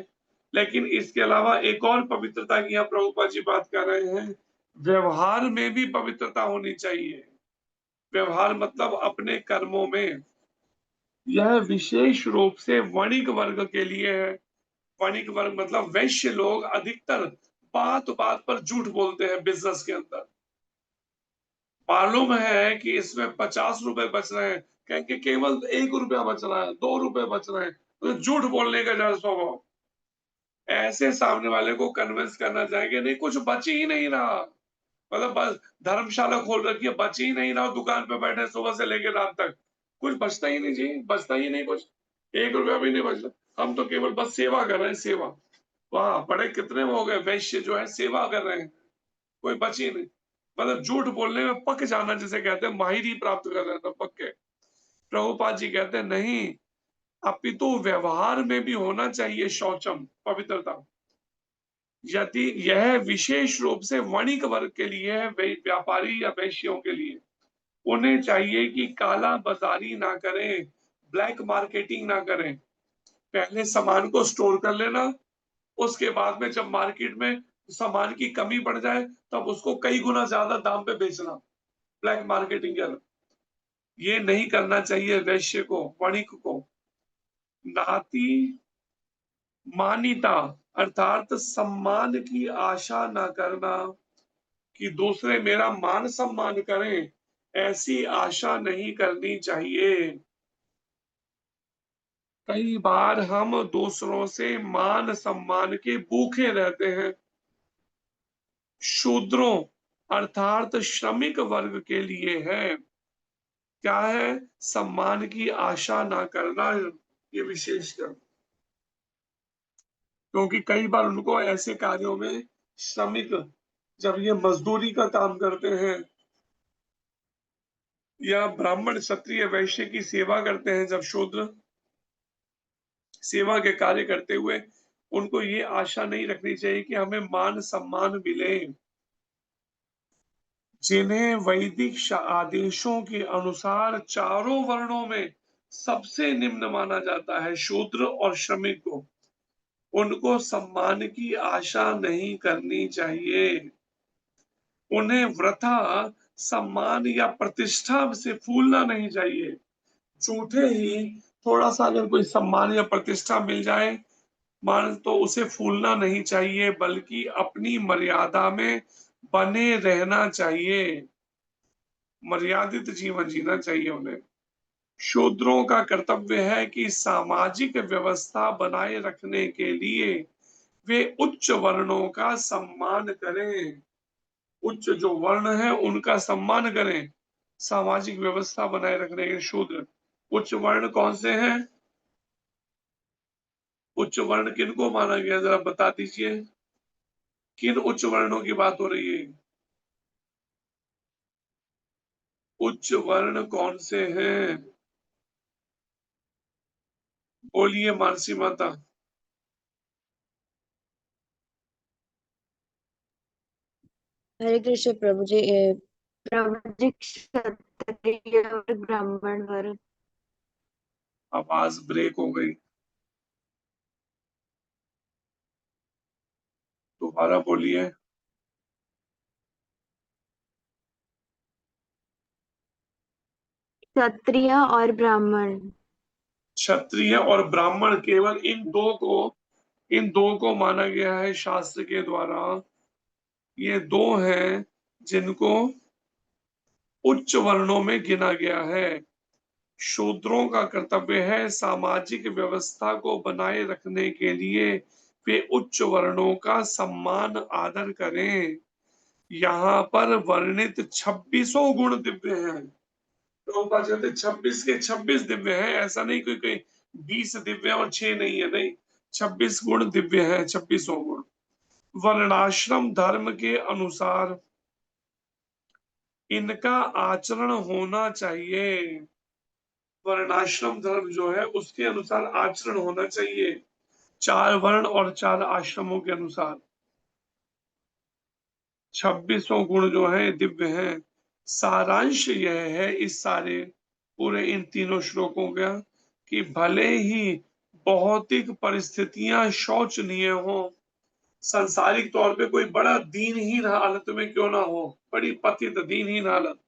Speaker 1: लेकिन इसके अलावा एक और पवित्रता की यहाँ प्रभुपाद जी बात कर रहे हैं, व्यवहार में भी पवित्रता होनी चाहिए। व्यवहार मतलब अपने कर्मों में। यह विशेष रूप से वणिक वर्ग के लिए है। वणिक वर्ग मतलब वैश्य लोग अधिकतर बात बात पर झूठ बोलते हैं बिजनेस के अंदर। मालूम है कि इसमें 50 रुपए बच रहे हैं, कहेंगे केवल 1 रुपया बच रहा है, 2 रुपए बच रहे हैं, तो झूठ बोलने का ज्यादा स्वभाव। ऐसे सामने वाले को कन्विंस करना चाहेंगे नहीं कुछ बच ही नहीं रहा, मतलब बस धर्मशाला खोल रखी है, बच ही नहीं रहा, दुकान पे बैठे सुबह से लेकर रात तक, कुछ बचता ही नहीं जी, बचता ही नहीं कुछ, 1 रुपया भी नहीं बच रहा। हम तो केवल बस सेवा कर रहे हैं, सेवा। वाह, बड़े कितने हो गए वैश्य जो है सेवा कर रहे हैं, कोई बच ही नहीं। मतलब झूठ बोलने में पक जाना जिसे कहते हैं, माहिरी प्राप्त कर रहे हैं पक्के। प्रभुपाद जी कहते हैं नहीं, अपितु व्यवहार में भी होना चाहिए शौचम, पवित्रता। यदि यह विशेष रूप से वणिक वर्ग के लिए है, व्यापारी या वैश्यों के लिए, उन्हें चाहिए कि काला बाजारी ना करें, ब्लैक मार्केटिंग ना करें। पहले सामान को स्टोर कर लेना, उसके बाद में जब मार्केट में सामान की कमी पड़ जाए तब उसको कई गुना ज्यादा दाम पे बेचना, ब्लैक मार्केटिंग कर। ये नहीं करना चाहिए वैश्य को, वणिक को। नाती मानिता अर्थात सम्मान की आशा ना करना, कि दूसरे मेरा मान सम्मान करें, ऐसी आशा नहीं करनी चाहिए। कई बार हम दूसरों से मान सम्मान के भूखे रहते हैं। शूद्रों अर्थात श्रमिक वर्ग के लिए है क्या है? सम्मान की आशा ना करना, ये विशेषकर, क्योंकि कई बार उनको ऐसे कार्यों में श्रमिक, जब ये मजदूरी का काम करते हैं या ब्राह्मण क्षत्रिय वैश्य की सेवा करते हैं, जब शूद्र सेवा के कार्य करते हुए, उनको ये आशा नहीं रखनी चाहिए कि हमें मान सम्मान मिले। जिन्हें वैदिक आदेशों के अनुसार चारों वर्णों में सबसे निम्न माना जाता है, शूद्र और श्रमिक को, उनको सम्मान की आशा नहीं करनी चाहिए। उन्हें वृथा सम्मान या प्रतिष्ठा से फूलना नहीं चाहिए। झूठे ही थोड़ा सा अगर कोई सम्मान या प्रतिष्ठा मिल जाए मान, तो उसे फूलना नहीं चाहिए, बल्कि अपनी मर्यादा में बने रहना चाहिए। मर्यादित जीवन जीना चाहिए उन्हें। शूद्रों का कर्तव्य है कि सामाजिक व्यवस्था बनाए रखने के लिए वे उच्च वर्णों का सम्मान करें। उच्च जो वर्ण है उनका सम्मान करें, सामाजिक व्यवस्था बनाए रखने के शूद्र। उच्च वर्ण कौन से हैं? उच्च वर्ण किनको माना गया, जरा बता दीजिए, किन उच्च वर्णों की बात हो रही है? उच्च वर्ण कौन से हैं? बोलिए मानसी माता।
Speaker 8: हरे कृष्ण प्रभु जी। प्रभु जी क्षत्रिय और ब्राह्मण वर्ग।
Speaker 1: आवाज ब्रेक हो गई, दोबारा बोलिए।
Speaker 8: क्षत्रिय और ब्राह्मण।
Speaker 1: क्षत्रिय और ब्राह्मण, केवल इन दो को माना गया है शास्त्र के द्वारा। ये दो हैं जिनको उच्च वर्णों में गिना गया है। शूद्रों का कर्तव्य है सामाजिक व्यवस्था को बनाए रखने के लिए वे उच्च वर्णों का सम्मान आदर करें। यहाँ पर वर्णित 26 गुण दिव्य हैं। तो कहते 26 के 26 दिव्य हैं, ऐसा नहीं कोई कोई 20 दिव्य और 6 नहीं है, नहीं, 26 गुण दिव्य हैं, 26 गुण। वर्णाश्रम धर्म के अनुसार इनका आचरण होना चाहिए। वर्णाश्रम धर्म जो है उसके अनुसार आचरण होना चाहिए, 4 वर्ण और 4 आश्रमों के अनुसार। 26 गुण जो है दिव्य हैं। सारांश यह है इस सारे पूरे इन तीनों श्लोकों का कि भले ही भौतिक परिस्थितियां शोचनीय हो, सांसारिक तौर पे कोई बड़ा दीनहीन हालत में क्यों ना हो, बड़ी पतित दीनहीन हालत,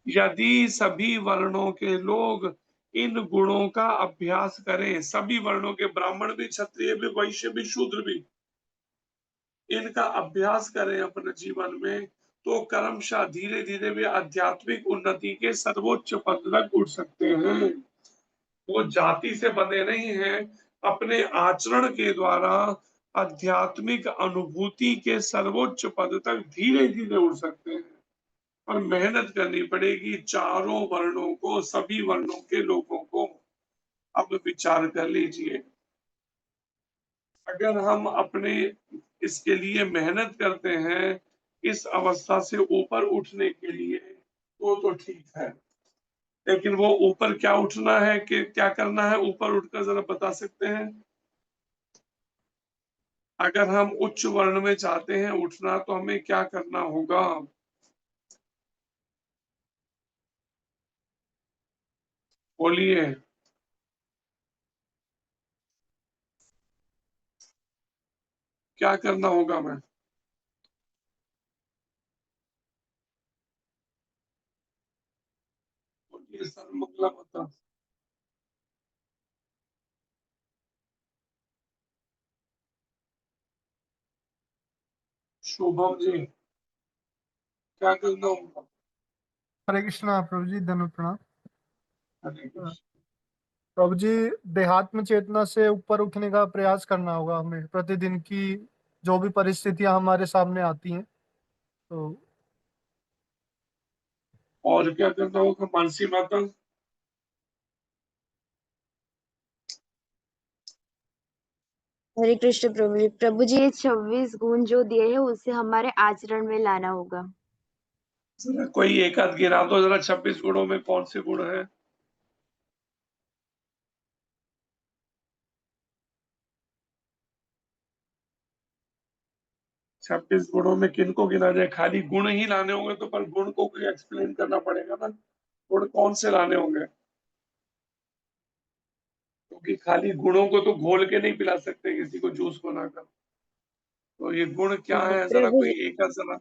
Speaker 1: यदि सभी वर्णों के लोग इन गुणों का अभ्यास करें, सभी वर्णों के, ब्राह्मण भी, क्षत्रिय भी, वैश्य भी, शूद्र भी, इनका अभ्यास करें अपने जीवन में, तो क्रमशः धीरे धीरे वे आध्यात्मिक उन्नति के सर्वोच्च पद तक उठ सकते हैं। वो जाति से बंधे नहीं हैं, अपने आचरण के द्वारा आध्यात्मिक अनुभूति के सर्वोच्च पद तक धीरे धीरे उठ सकते हैं। और मेहनत करनी पड़ेगी चारों वर्णों को, सभी वर्णों के लोगों को। अब विचार कर लीजिए, अगर हम अपने इसके लिए मेहनत करते हैं इस अवस्था से ऊपर उठने के लिए, तो ठीक है, लेकिन वो ऊपर क्या उठना है, कि क्या करना है ऊपर उठकर, जरा बता सकते हैं? अगर हम उच्च वर्ण में चाहते हैं उठना तो हमें क्या करना होगा? बोलिए। क्या करना होगा? मैं बोलिए सर, मंगला माता। शुभम जी, क्या करना होगा?
Speaker 6: हरे कृष्णा प्रभु जी, धन्यवाद प्रणाम।
Speaker 1: हरे कृष्ण।
Speaker 6: प्रभु जी, देहात्म चेतना से ऊपर उठने का प्रयास करना होगा हमें प्रतिदिन की जो भी परिस्थितियां हमारे सामने आती हैं। तो
Speaker 1: और क्या करना होगा मानसी माता?
Speaker 8: हरे कृष्ण प्रभु जी। प्रभु जी, ये 26 गुण जो दिए हैं उसे हमारे आचरण में लाना होगा।
Speaker 1: जरा कोई एक आध गिरा दो जरा, 26 गुणों में कौन से गुण है? छब्बीस गुणों में किनको गिना जाए? खाली गुण ही लाने होंगे तो, पर गुण को कोई एक्सप्लेन करना पड़ेगा ना, गुण कौन से लाने होंगे? क्योंकि खाली गुणों को तो घोल के नहीं पिला सकते किसी को जूस बनाकर। तो ये गुण क्या है, जरा
Speaker 8: प्रभु
Speaker 1: कोई
Speaker 8: जी,
Speaker 1: एक आध जरा।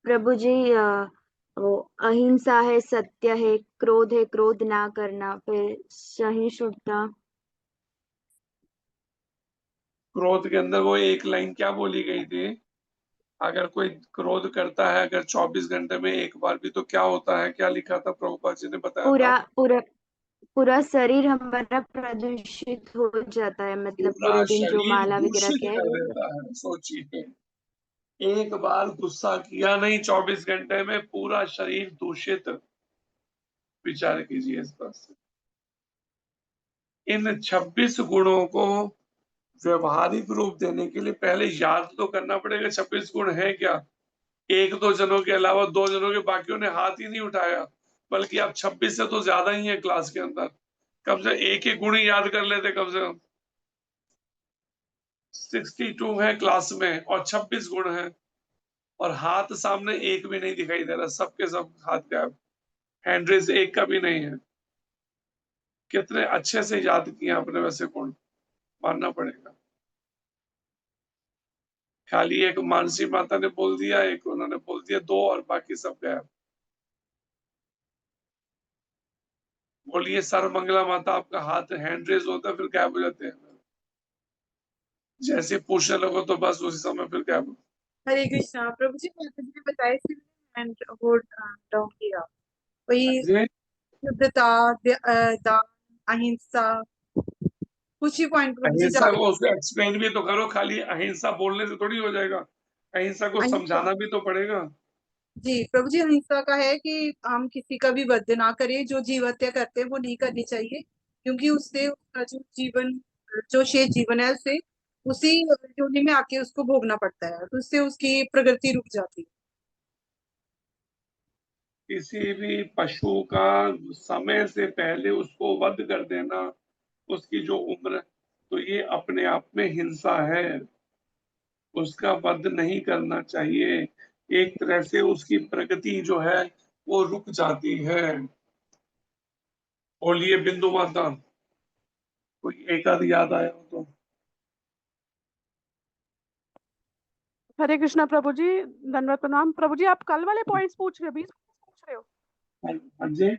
Speaker 8: प्रभु जी, वो अहिंसा है, सत्य है, क्रोध है, क्रोध ना करना, फिर सहिष्णुता।
Speaker 1: क्रोध के अंदर वो एक लाइन क्या बोली गई थी? अगर कोई क्रोध करता है अगर 24 घंटे में एक बार भी, तो क्या होता है? क्या लिखा था, प्रभुपाद जी ने बताया था?
Speaker 8: पूरा पूरा पूरा शरीर हमारा प्रदूषित हो जाता है, मतलब
Speaker 1: पूरा
Speaker 8: पूरे दिन जो
Speaker 1: शरीर
Speaker 8: माला वगैरह
Speaker 1: दूषित
Speaker 8: किया है
Speaker 1: कर
Speaker 8: वो सब।
Speaker 1: देता है। सोचिए, एक बार गुस्सा किया नहीं 24 घंटे में, पूरा शरीर दूषित। विचार कीजिए इस पर से। इन 26 गुणों को व्यवहारिक रूप देने के लिए पहले याद तो करना पड़ेगा 26 गुण है क्या। एक दो जनों के अलावा दो जनों के बाकियों ने हाथ ही नहीं उठाया, बल्कि अब 26 से तो ज्यादा ही है क्लास के अंदर। कम से एक एक गुण ही याद कर लेते कम से कम। 62 है क्लास में और 26 गुण है, और हाथ सामने एक भी नहीं दिखाई दे रहा, सबके सब हाथ गायब। हैंड रेज एक का भी नहीं है। कितने अच्छे से याद किया आपने वैसे गुण, मानना पड़ेगा। खाली एक मानसी माता ने बोल दिया, एक उन्होंने बोल दिया, दो और बाकी सब गायब। बोलिए सर मंगला माता, आपका हाथ हैंड रेज होता है फिर गायब हो जाते हैं, जैसे पूछने लगो तो बस उसी समय फिर गायब हो।
Speaker 5: हरे कृष्णा प्रभु जी, माता जी ने बताया हैंड वो डाउन किया, वही
Speaker 1: जी,
Speaker 5: शुद्धता, दान, अहिंसा, कुछ ही पॉइंट प्रभु जी
Speaker 1: अहिंसा
Speaker 5: ज्यादा।
Speaker 1: को उसको एक्सप्लेन भी तो करो, खाली अहिंसा बोलने से थोड़ी हो जाएगा, अहिंसा को
Speaker 5: अहिंसा,
Speaker 1: समझाना भी तो पड़ेगा।
Speaker 5: जी प्रभु जी, अहिंसा का है कि हम किसी का भी वध ना करें, जो जीव हत्या करते हैं वो नहीं करनी चाहिए, क्योंकि उससे उसका जो जीवन, जो शेष जीवन है उसे उसी योनि में आके उसको भोगना पड़ता है, तो उससे उसकी प्रगति रुक जाती है।
Speaker 1: किसी भी पशु का समय से पहले उसको वध कर देना, उसकी जो उम्र, तो ये अपने आप में हिंसा है। उसका वध नहीं करना चाहिए। एक तरह से उसकी प्रगति जो है वो रुक जाती है। बोलिए बिंदु माता, कोई एक आध याद आया हो तो।
Speaker 7: हरे कृष्णा प्रभु जी, धन्यवाद प्रणाम। प्रभु जी, आप कल वाले पॉइंट्स पूछ रहे हो, 20 पूछ रहे हो?
Speaker 1: हाँ जी,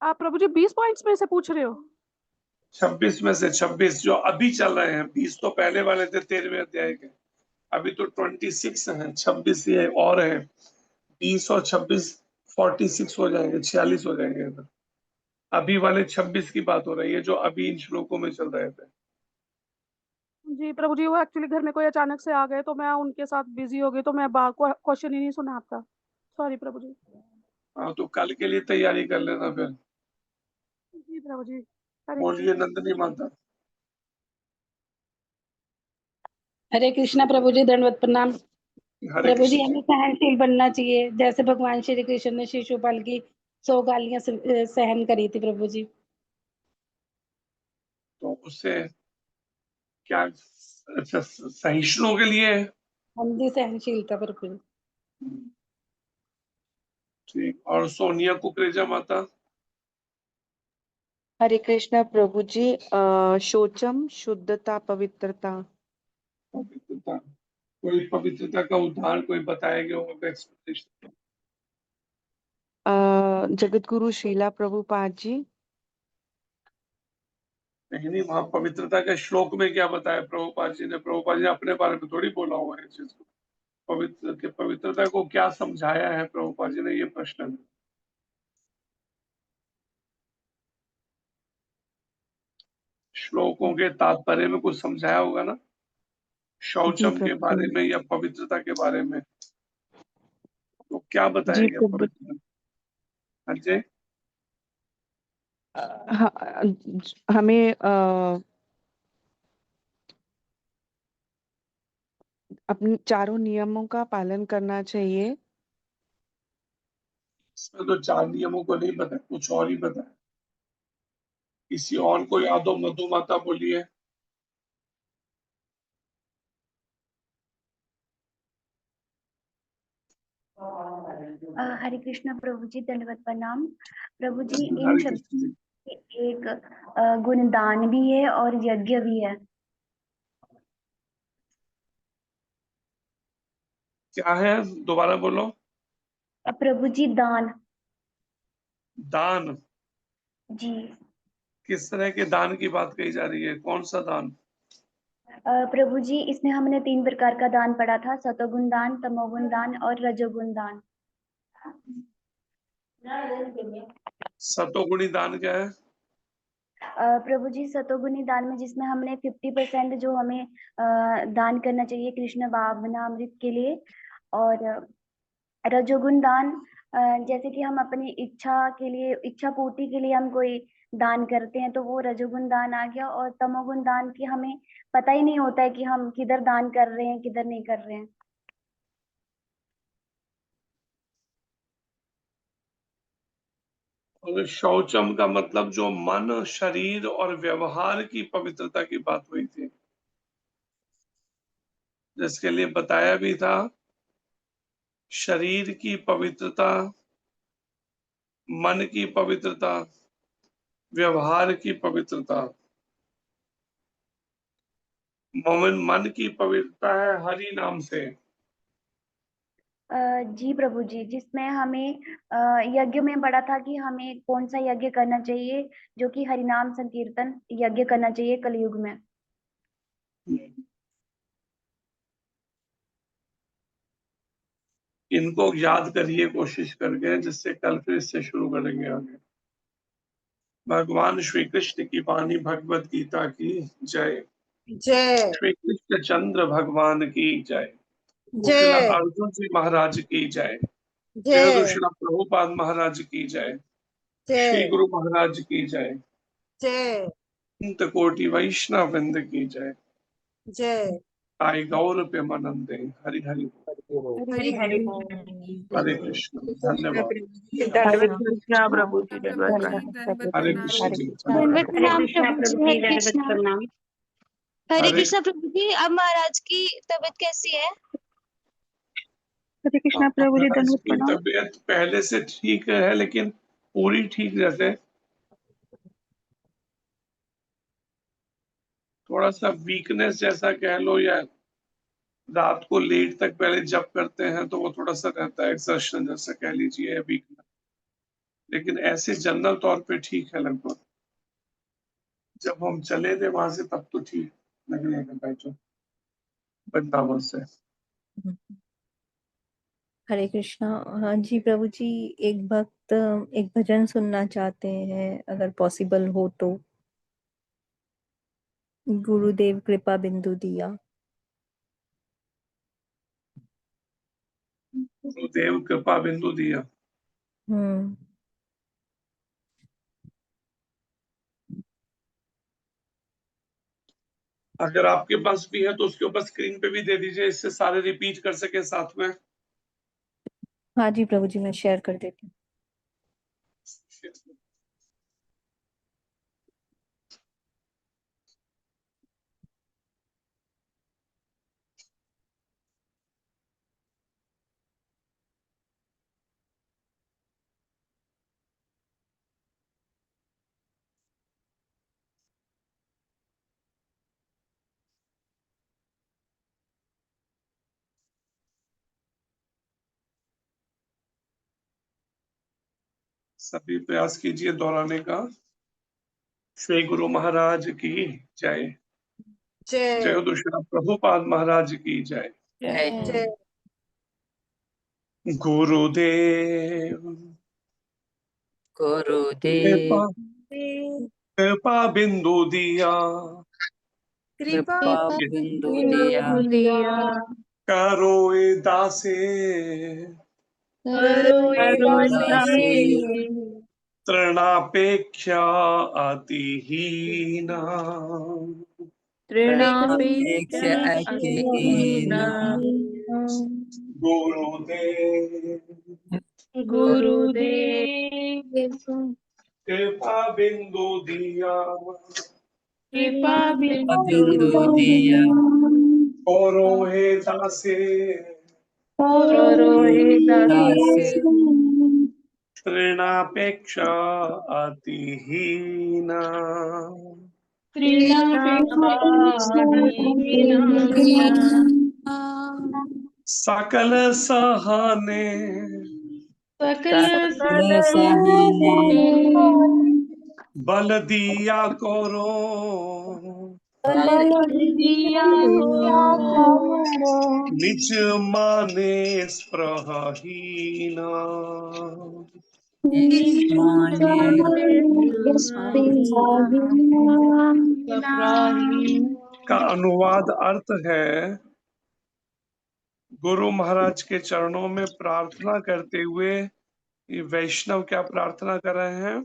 Speaker 7: आप प्रभु जी 20 पॉइंट्स में से पूछ रहे हो?
Speaker 1: 26 में से 26 जो अभी चल रहे हैं, 20 तो पहले वाले थे 13वें अध्याय के। अभी तो 26 है, 26 ये और है। 20 और 26 46 हो जाएंगे, 46 हो जाएंगे। अभी वाले 26 की बात हो रही है जो अभी इन श्लोकों में चल रहे थे।
Speaker 7: जी प्रभु जी, वो एक्चुअली घर में कोई अचानक से आ गए तो मैं उनके साथ बिजी हो गई, तो मैं क्वेश्चन ही नहीं सुना आपका। सॉरी प्रभु जी।
Speaker 1: हाँ, तो कल के लिए तैयारी कर लेना फिर।
Speaker 7: जी प्रभु जी, हरे
Speaker 1: बोलिए
Speaker 7: कृष्णा।
Speaker 1: नंदनी माता।
Speaker 15: हरे कृष्णा प्रभु जी, दंडवत प्रणाम।
Speaker 1: हरे
Speaker 15: प्रभु जी,
Speaker 1: कृष्ण।
Speaker 15: हमें सहनशील बनना चाहिए, जैसे भगवान श्री कृष्ण ने शिशुपाल की 100 गालियां सहन करी थी प्रभु जी।
Speaker 1: तो उससे क्या, अच्छा सहिष्णु के लिए है?
Speaker 15: हम भी सहनशीलता प्रभु जी।
Speaker 1: ठीक, और सोनिया कुकरेजा माता।
Speaker 10: हरे कृष्णा प्रभु जी, शोचम शुद्धता पवित्रता।
Speaker 1: पवित्रता, कोई पवित्रता का उदाहरण कोई बताएगा वो एक्सप्लेनेशन।
Speaker 10: जगत गुरु श्रीला प्रभुपाद जी।
Speaker 1: नहीं, वहां पवित्रता के श्लोक में क्या बताया प्रभुपाद जी ने? प्रभुपाद जी ने अपने बारे में थोड़ी बोला हुआ है इस चीज को। पवित्रता को क्या समझाया है प्रभुपाद जी ने, ये प्रश्न है। श्लोकों के तात्पर्य में कुछ समझाया होगा ना,
Speaker 10: जी
Speaker 1: शौचम के
Speaker 10: प्रभु
Speaker 1: बारे
Speaker 10: जी।
Speaker 1: में या पवित्रता के बारे में, तो क्या बताया
Speaker 10: जी
Speaker 1: गया
Speaker 10: प्रभु।
Speaker 1: पवित्र? हाँ जी,
Speaker 10: हमें अपने चारों नियमों का पालन करना चाहिए।
Speaker 1: इसमें तो 4 नियमों को नहीं बताया, कुछ और ही बताया। किसी और को याद हो, मधु माता बोलिए।
Speaker 16: हरे कृष्णा प्रभु जी, दंडवत प्रणाम प्रभु जी। इन
Speaker 1: हरे कृष्ण
Speaker 16: शब्दों
Speaker 1: जी।
Speaker 16: में एक गुणदान भी है और यज्ञ भी है।
Speaker 1: क्या है, दोबारा बोलो।
Speaker 16: प्रभु जी दान।
Speaker 1: दान?
Speaker 16: जी
Speaker 1: किस तरह के दान की बात कही जा रही है, कौन सा दान?
Speaker 16: प्रभु जी, इसमें हमने 3 प्रकार का दान पढ़ा था, सतोगुण दान, तमोगुण दान और रजोगुण दान।
Speaker 1: सतोगुणी दान क्या है?
Speaker 16: प्रभु जी, सतोगुणी दान में जिसमें हमने 50% जो हमें दान करना चाहिए कृष्ण भावनामृत के लिए, और रजोगुण दान जैसे कि हम अपनी इच्छा के लिए, इच्छा पूर्ति के लिए हम कोई दान करते हैं तो वो रजोगुण दान आ गया। और तमोगुण दान की हमें पता ही नहीं होता है कि हम किधर दान कर रहे हैं किधर नहीं कर रहे हैं।
Speaker 1: और शौचम का मतलब जो मन, शरीर और व्यवहार की पवित्रता की बात हुई थी, जिसके लिए बताया भी था शरीर की पवित्रता, मन की पवित्रता, व्यवहार की पवित्रता। मन की पवित्रता है हरि नाम से।
Speaker 16: जी प्रभु जी, जिसमें हमें यज्ञ में पढ़ा था कि हमें कौन सा यज्ञ करना चाहिए, जो कि हरिनाम संकीर्तन यज्ञ करना चाहिए कलयुग में।
Speaker 1: इनको याद करिए कोशिश करके, जिससे कल फिर इससे शुरू करेंगे आगे। भगवान श्री कृष्ण की वाणी भगवत गीता की जय।
Speaker 5: जय
Speaker 1: श्री कृष्ण चंद्र भगवान की जय। शिला
Speaker 5: जय
Speaker 1: अर्जुन जी महाराज की जय। जय
Speaker 5: जय
Speaker 1: शिला प्रभुपाद महाराज की जय। श्री
Speaker 5: जय
Speaker 1: गुरु महाराज की जय।
Speaker 5: जय
Speaker 1: अंत कोटि वैष्णव वृंद की जय।
Speaker 5: जय।
Speaker 1: आई गौर पे मनंदे। हरि हरि।
Speaker 5: हरि हरि
Speaker 1: हरे कृष्ण। धन्यवाद।
Speaker 9: दंडवत कृष्णा प्रभु जी, दंडवत
Speaker 11: प्रभु जी,
Speaker 9: प्रणाम।
Speaker 11: दंडवत
Speaker 1: हरे
Speaker 11: प्रणाम।
Speaker 1: कृष्ण जी।
Speaker 4: दंडवत
Speaker 13: हरे
Speaker 4: प्रणाम
Speaker 13: कृष्णा
Speaker 4: प्रभु जी।
Speaker 13: प्रभु जी,
Speaker 4: हरे
Speaker 13: दंडवत
Speaker 4: कृष्णा।
Speaker 13: प्रणाम।
Speaker 4: हरे
Speaker 1: हरे
Speaker 4: कृष्णा प्रभु जी। अब महाराज की तबीयत कैसी है?
Speaker 17: हरे कृष्णा प्रभु जी,
Speaker 1: महाराज
Speaker 17: दंडवत
Speaker 1: की
Speaker 17: प्रणाम।
Speaker 1: तबीयत पहले से ठीक है, लेकिन पूरी ठीक जैसे थोड़ा सा वीकनेस जैसा कह लो, या रात को लेट तक पहले जब करते हैं तो वो थोड़ा सा रहता है, एक्सर्शन जैसा कह लीजिए, वीकनेस। लेकिन ऐसे जनरल तौर पे ठीक है लगभग। जब हम चले थे वहां से तब तो ठीक लगने लगा जो वृंदावन से।
Speaker 2: हरे कृष्णा। हाँ जी प्रभु जी, एक भक्त एक भजन सुनना चाहते हैं, अगर पॉसिबल हो तो। गुरुदेव कृपा बिंदु दिया।
Speaker 1: गुरुदेव कृपा बिंदु दिया।
Speaker 2: हम्म।
Speaker 1: अगर आपके पास भी है तो उसके ऊपर स्क्रीन पे भी दे दीजिए, इससे सारे रिपीट कर सके साथ में।
Speaker 2: हाँ जी प्रभु जी, मैं शेयर कर देती हूँ।
Speaker 1: सभी प्रयास कीजिए दोहराने का। श्री गुरु महाराज की जय।
Speaker 5: जय
Speaker 1: जय हो श्री प्रभुपाद महाराज की जय।
Speaker 5: जय।
Speaker 1: गुरुदेव
Speaker 9: गुरुदेव
Speaker 1: कृपा कृपा बिंदु दिया,
Speaker 11: कृपा
Speaker 10: बिंदु दिया
Speaker 1: करो ए दासे, तृणापेक्षा अतिहीना,
Speaker 14: गुरुदेव
Speaker 1: कृपा बिंदु दिया,
Speaker 14: कृपा बिंदु दिया
Speaker 1: करो हे दासे, तृणापेक्षा अतिहीना, सकल सहने, बल दिया करो, निज माने स्पृहहीना, का अनुवाद अर्थ है, गुरु महाराज के चरणों में प्रार्थना करते हुए ये वैष्णव क्या प्रार्थना कर रहे हैं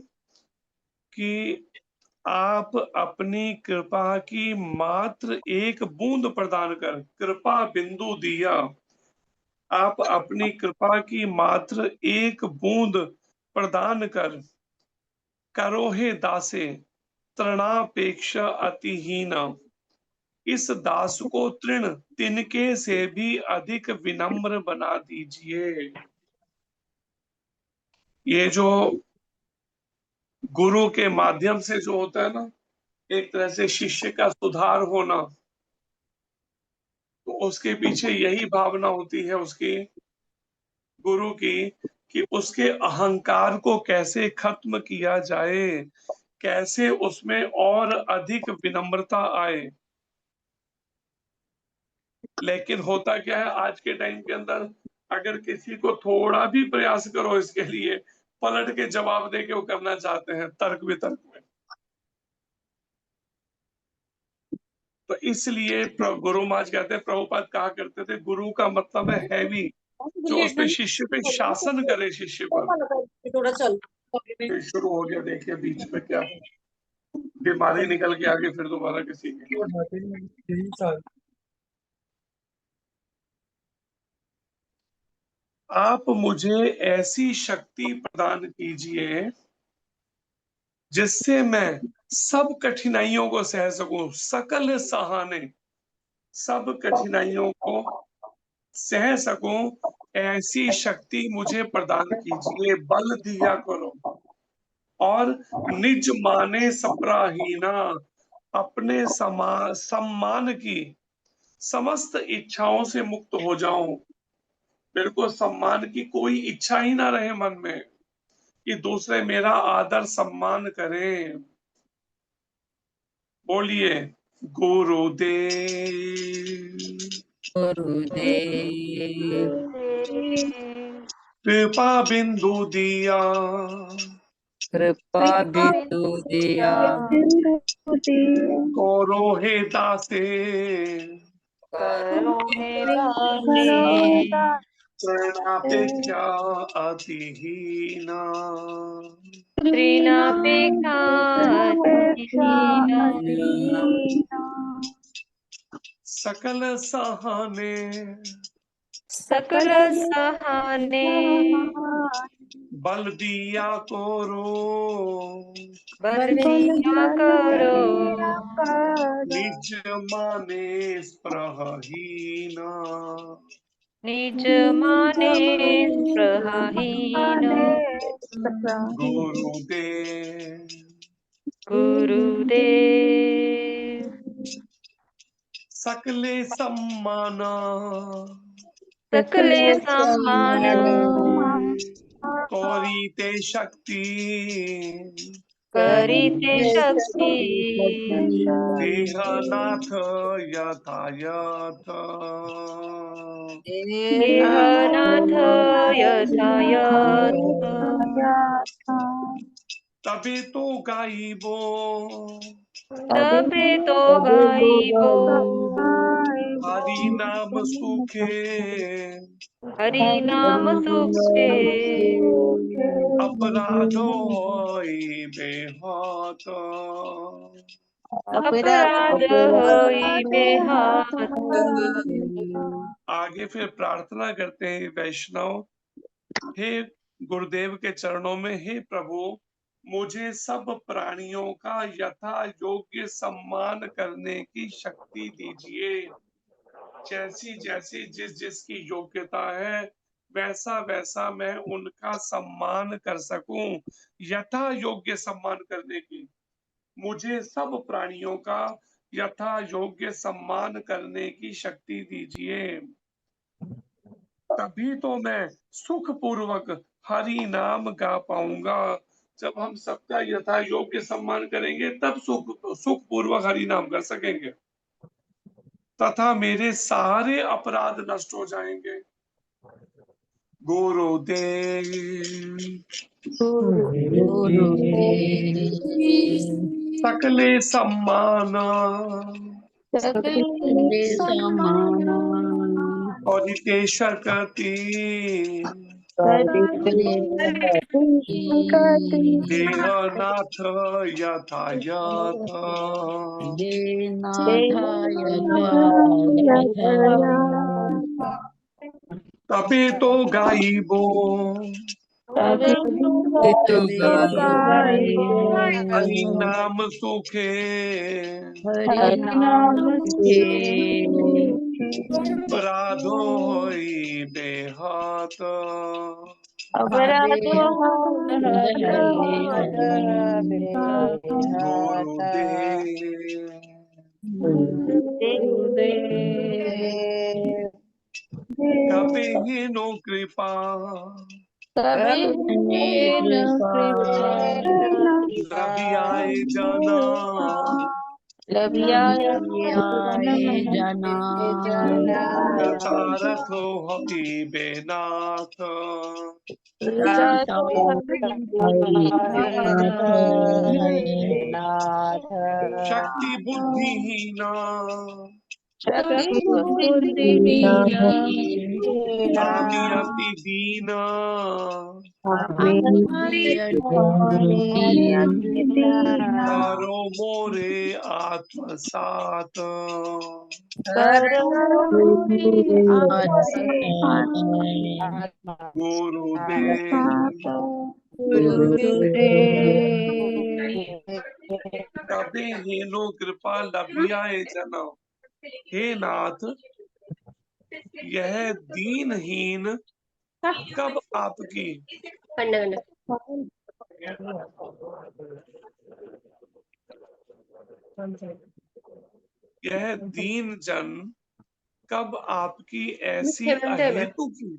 Speaker 1: कि आप अपनी कृपा की मात्र एक बूंद प्रदान कर, कृपा बिंदु दिया, आप अपनी कृपा की मात्र एक बूंद प्रदान कर, करो हे दासे तृणापेक्षा अतिहीना, इस दास को तृण तिनके से भी अधिक विनम्र बना दीजिए। ये जो गुरु के माध्यम से जो होता है ना, एक तरह से शिष्य का सुधार होना, तो उसके पीछे यही भावना होती है उसकी, गुरु की, कि उसके अहंकार को कैसे खत्म किया जाए, कैसे उसमें और अधिक विनम्रता आए। लेकिन होता क्या है आज के टाइम के अंदर, अगर किसी को थोड़ा भी प्रयास करो इसके लिए, पलट के जवाब दे के वो करना चाहते हैं तर्क वितर्क में। तो इसलिए गुरु महाराज कहते हैं, प्रभुपाद कहा करते थे, गुरु का मतलब है हैवी, जो उस पे शिष्य पे शासन करे, शिष्य पर।
Speaker 5: थोड़ा चल
Speaker 1: फिर शुरू हो गया, देखिए बीच में क्या बीमारी निकल के आगे फिर दोबारा किसी की। आप मुझे ऐसी शक्ति प्रदान कीजिए जिससे मैं सब कठिनाइयों को सह सकूं, सकल सहाने, सब कठिनाइयों को सह सकूं, ऐसी शक्ति मुझे प्रदान कीजिए, बल दिया करो, और निज माने सप्राहीना, अपने सम्मान की समस्त इच्छाओं से मुक्त हो जाऊं, मेरे को सम्मान की कोई इच्छा ही ना रहे मन में, कि दूसरे मेरा आदर सम्मान करें। बोलिए गुरुदेव, कृपा बिंदु दिया, करो हे दासे, तृणापेक्षा अतिहीना, सकल सहाने, बल दिया करो, निज माने स्पृहहीना, गुरुदेव, सकले सम्माना, कौरीते शक्ति, देहनाथ यथायथ, तबे तो गाइबो
Speaker 18: तबे तो गाइबो
Speaker 1: हरि नाम सुखे
Speaker 18: हरि नाम सुखे
Speaker 1: अपराधो होई बेहात।
Speaker 18: अपराध होई बेहात।
Speaker 1: आगे फिर प्रार्थना करते हैं वैष्णव, हे गुरुदेव के चरणों में, हे प्रभु मुझे सब प्राणियों का यथा योग्य सम्मान करने की शक्ति दीजिए। जैसी जैसी जिस जिसकी योग्यता है वैसा वैसा मैं उनका सम्मान कर सकूं, यथा योग्य सम्मान करने की। मुझे सब प्राणियों का यथा योग्य सम्मान करने की शक्ति दीजिए, तभी तो मैं सुख पूर्वक हरि नाम गा पाऊंगा। जब हम सबका यथा योग्य सम्मान करेंगे तब सुख पूर्वक हरि नाम कर सकेंगे, तथा मेरे सारे अपराध नष्ट हो जाएंगे। गुरुदेव सकले सम्मान और इते शक्ति देहनाथ यथायथ तबे तो गाइबो हरि नाम सुखे अपराधो होई बेहात। कभी हीनो कृपा लभियाए जाना कृतारथ हपि बेनाथ। शक्ति बुद्धिहीना आमी अति दीना करो मोरे आत्मसात। कभी हीनो कृपा लभियाए जना। हे नाथ यह दीनहीन कब आपकी यह दीन जन कब आपकी ऐसी अहेतु की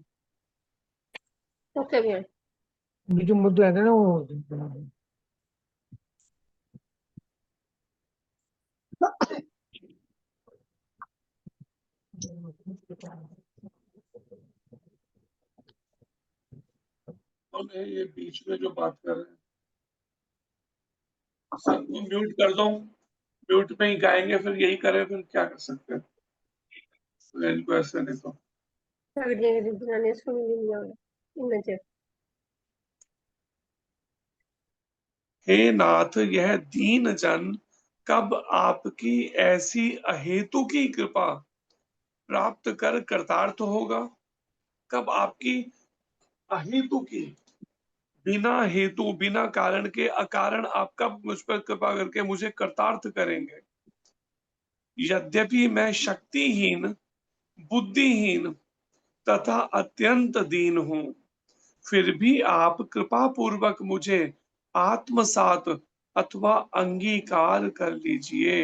Speaker 19: जो मुद्दा है ना वो
Speaker 1: ये बीच में जो बात कर रहे हैं सबको म्यूट कर दो, म्यूट में ही गाएंगे, फिर यही करें, फिर क्या कर सकते हैं। इनको ऐसे नहीं तो हे नाथ यह दीन जन कब आपकी ऐसी अहेतु की कृपा प्राप्त कर कृतार्थ होगा। कब आपकी अहेतु की, बिना हेतु बिना कारण के अकारण आप कब मुझ पर कृपा करके मुझे कृतार्थ करेंगे। यद्यपि मैं शक्तिहीन बुद्धिहीन तथा अत्यंत दीन हूं, फिर भी आप कृपा पूर्वक मुझे आत्मसात अथवा अंगीकार कर लीजिए।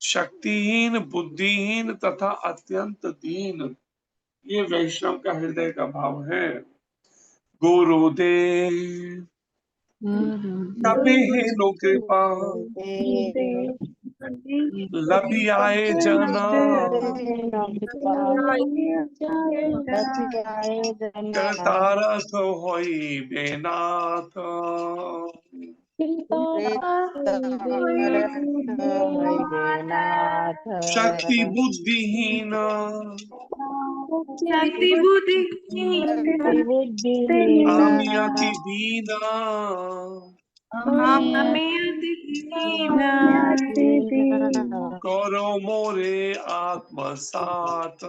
Speaker 1: शक्तिहीन बुद्धिहीन तथा अत्यंत दीन, ये वैष्णव का हृदय का भाव है। गुरुदेव कभी हीनो कृपा लभियाए जना कृतारथ होई बेनाथ। शक्ति बुद्धिहीन
Speaker 18: शक्ति बुद्धिहीन
Speaker 1: आमी अति दीना
Speaker 18: आमी अति दीना
Speaker 1: करो मोरे आत्मसात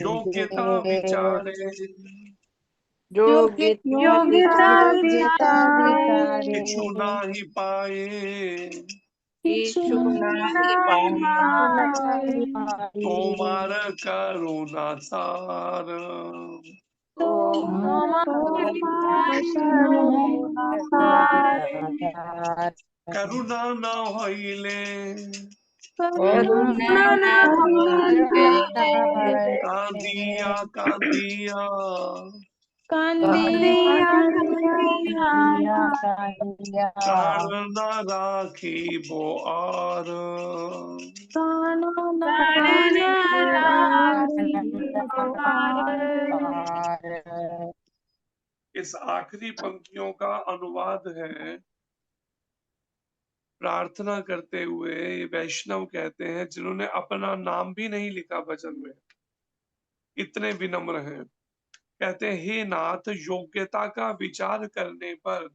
Speaker 1: योग्यता विचारे
Speaker 18: योग्यता विचारे
Speaker 1: किछु नाही पाए
Speaker 18: किछु नाही पाए
Speaker 1: तोमार करुणा सार करुणा न होइले
Speaker 18: करुणा न होइले
Speaker 1: कांदिया कांदिया
Speaker 18: कांदिया
Speaker 1: प्राण न राखी बो आर इस आखिरी पंक्तियों का अनुवाद है। प्रार्थना करते हुए ये वैष्णव कहते हैं जिन्होंने अपना नाम भी नहीं लिखा भजन में, इतने विनम्र हैं। कहते हैं हे नाथ, योग्यता का विचार करने पर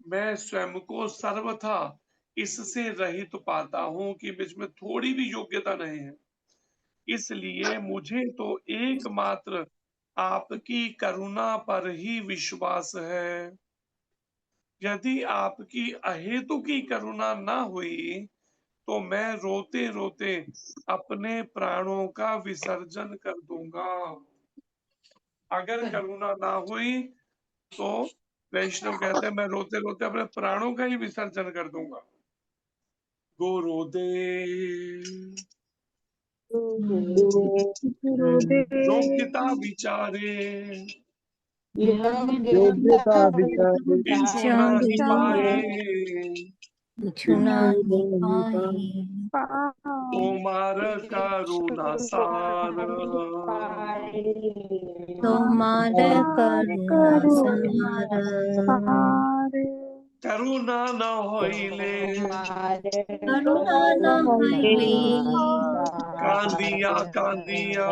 Speaker 1: मैं स्वयं को सर्वथा इससे रहित पाता हूं कि मुझमें थोड़ी भी योग्यता नहीं है। इसलिए मुझे तो एकमात्र आपकी करुणा पर ही विश्वास है। यदि आपकी अहेतु की करुणा न हुई तो मैं रोते रोते अपने प्राणों का विसर्जन कर दूंगा। अगर करुणा ना हुई तो वैष्णव कहते हैं मैं रोते रोते अपने प्राणों का ही विसर्जन कर दूंगा। गुरुदेव योग्यता विचारे
Speaker 19: योग्यता विचारे
Speaker 1: किछु नहीं पाए
Speaker 2: किछु नाही पाए
Speaker 1: तोमार करुणा सार
Speaker 2: तोमार करुणा सार
Speaker 1: करुणा न होइले
Speaker 2: करुणा न होइले
Speaker 1: कांदिया कांदिया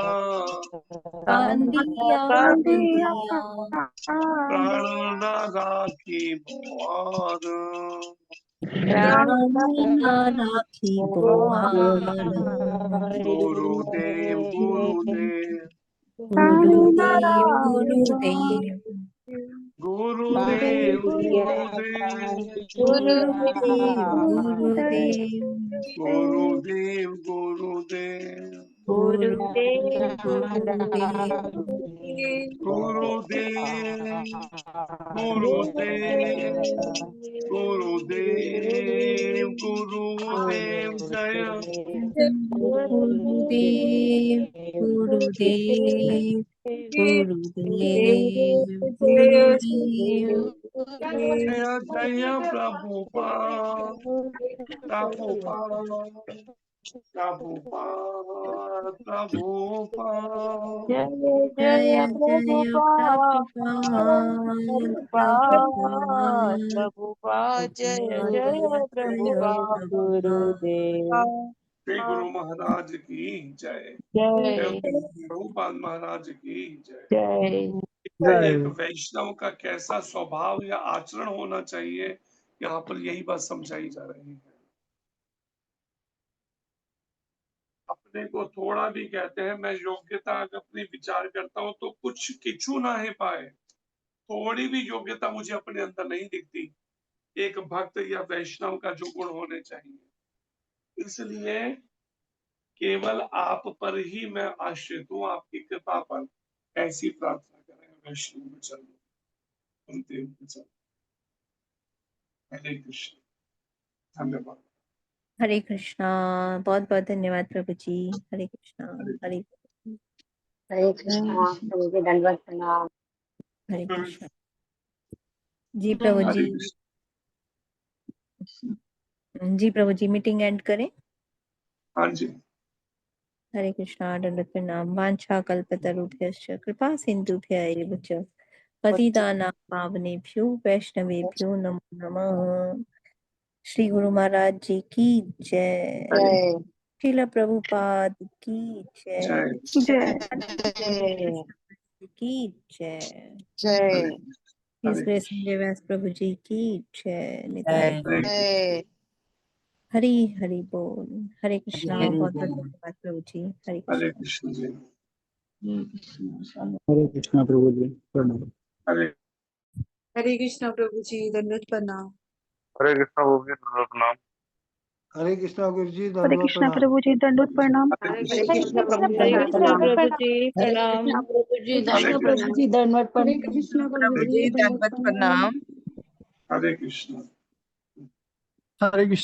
Speaker 2: कांदिया कांदिया
Speaker 1: प्राण न राखी मोर
Speaker 2: प्राण न राखी बोआर
Speaker 1: गुरुदेव गुरुदेव
Speaker 2: गुरुदेव गुरुदेव
Speaker 1: गुरुदेव गुरुदेव
Speaker 2: गुरुदेव गुरुदेव
Speaker 1: गुरुदेव गुरुदेव
Speaker 2: गुरुदेव
Speaker 1: गुरुदेव गुरुदेव गुरुदेव गुरुदेव जय
Speaker 2: गुरुदेव गुरुदेव गुरुदेव गुरुदेव
Speaker 1: जय जय प्रभुपाद प्रभुपाद प्रभुपाद प्रभुपाद
Speaker 2: जय जय प्रभुपाद
Speaker 9: प्रभुपाद जय जय प्रभुपाद गुरुदेव
Speaker 1: श्री गुरु महाराज की जय।
Speaker 9: जय
Speaker 1: प्रभुपाद महाराज की जय।
Speaker 19: जय।
Speaker 1: एक वैष्णव का कैसा स्वभाव या आचरण होना चाहिए, यहाँ पर यही बात समझाई जा रही है। अपने को थोड़ा भी कहते हैं मैं योग्यता अपनी विचार करता हूं तो कुछ किछु ना ही पाए, थोड़ी भी योग्यता मुझे अपने अंदर नहीं दिखती एक भक्त या वैष्णव का जो गुण होने चाहिए। इसलिए केवल आप पर ही मैं आश्रित हूँ, आपकी कृपा पर ऐसी प्रार्थना करें। वैष्णव में चलो, गुरुदेव में चलो। हरे कृष्ण। धन्यवाद।
Speaker 2: हरे कृष्णा। बहुत बहुत धन्यवाद प्रभु जी। हरे कृष्णा। हरे
Speaker 3: कृष्णा। प्रभु जी दंडवत प्रणाम।
Speaker 2: हरे कृष्णा। जी प्रभु जी। जी प्रभु जी मीटिंग एंड करें।
Speaker 1: हाँ जी।
Speaker 2: हरे कृष्णा दंडवत प्रणाम। वाञ्छा कल्पतरुभ्यश्च कृपा सिन्धुभ्य एव च पतितानां पावनेभ्यो वैष्णवेभ्यो नमो नमः। श्री गुरु महाराज जी की जय।
Speaker 18: जय
Speaker 2: श्रील प्रभुपाद की जय।
Speaker 1: जय
Speaker 18: जय
Speaker 2: की जय।
Speaker 18: जय
Speaker 2: His Grace संजय व्यास प्रभु जी की जय। निताय
Speaker 18: जय
Speaker 2: हरि हरि बोल। हरे कृष्णा।
Speaker 18: हरि
Speaker 2: बहुत बहुत
Speaker 18: बोल।
Speaker 2: धन्यवाद प्रभु जी। हरे
Speaker 1: हरे
Speaker 2: कृष्णा।
Speaker 1: कृष्ण जी।
Speaker 19: हरे कृष्णा प्रभु जी प्रणाम।
Speaker 1: हरे
Speaker 5: हरे कृष्णा प्रभु जी दंडवत प्रणाम।
Speaker 20: हरे कृष्णा प्रभु जी दंडवत प्रणाम।
Speaker 19: हरे कृष्णा गुरु जी
Speaker 17: हरे
Speaker 19: दंडवत
Speaker 17: कृष्णा
Speaker 19: प्रणाम।
Speaker 17: प्रभु जी दंडवत प्रणाम।
Speaker 3: हरे
Speaker 13: हरे
Speaker 3: कृष्ण
Speaker 13: कृष्ण
Speaker 3: प्रभु जी
Speaker 13: प्रभु
Speaker 3: दंडवत
Speaker 13: जी
Speaker 3: प्रणाम।
Speaker 13: दंडवत प्रणाम।
Speaker 15: हरे
Speaker 1: हरे
Speaker 15: कृष्णा प्रभु जी दंडवत
Speaker 13: हरे
Speaker 15: प्रणाम।
Speaker 13: कृष्ण प्रभु
Speaker 18: प्रभु
Speaker 13: जी
Speaker 18: जी
Speaker 13: दंडवत
Speaker 18: दंडवत
Speaker 13: प्रणाम।
Speaker 18: प्रणाम।
Speaker 1: हरे कृष्ण।
Speaker 6: हरे कृष्ण।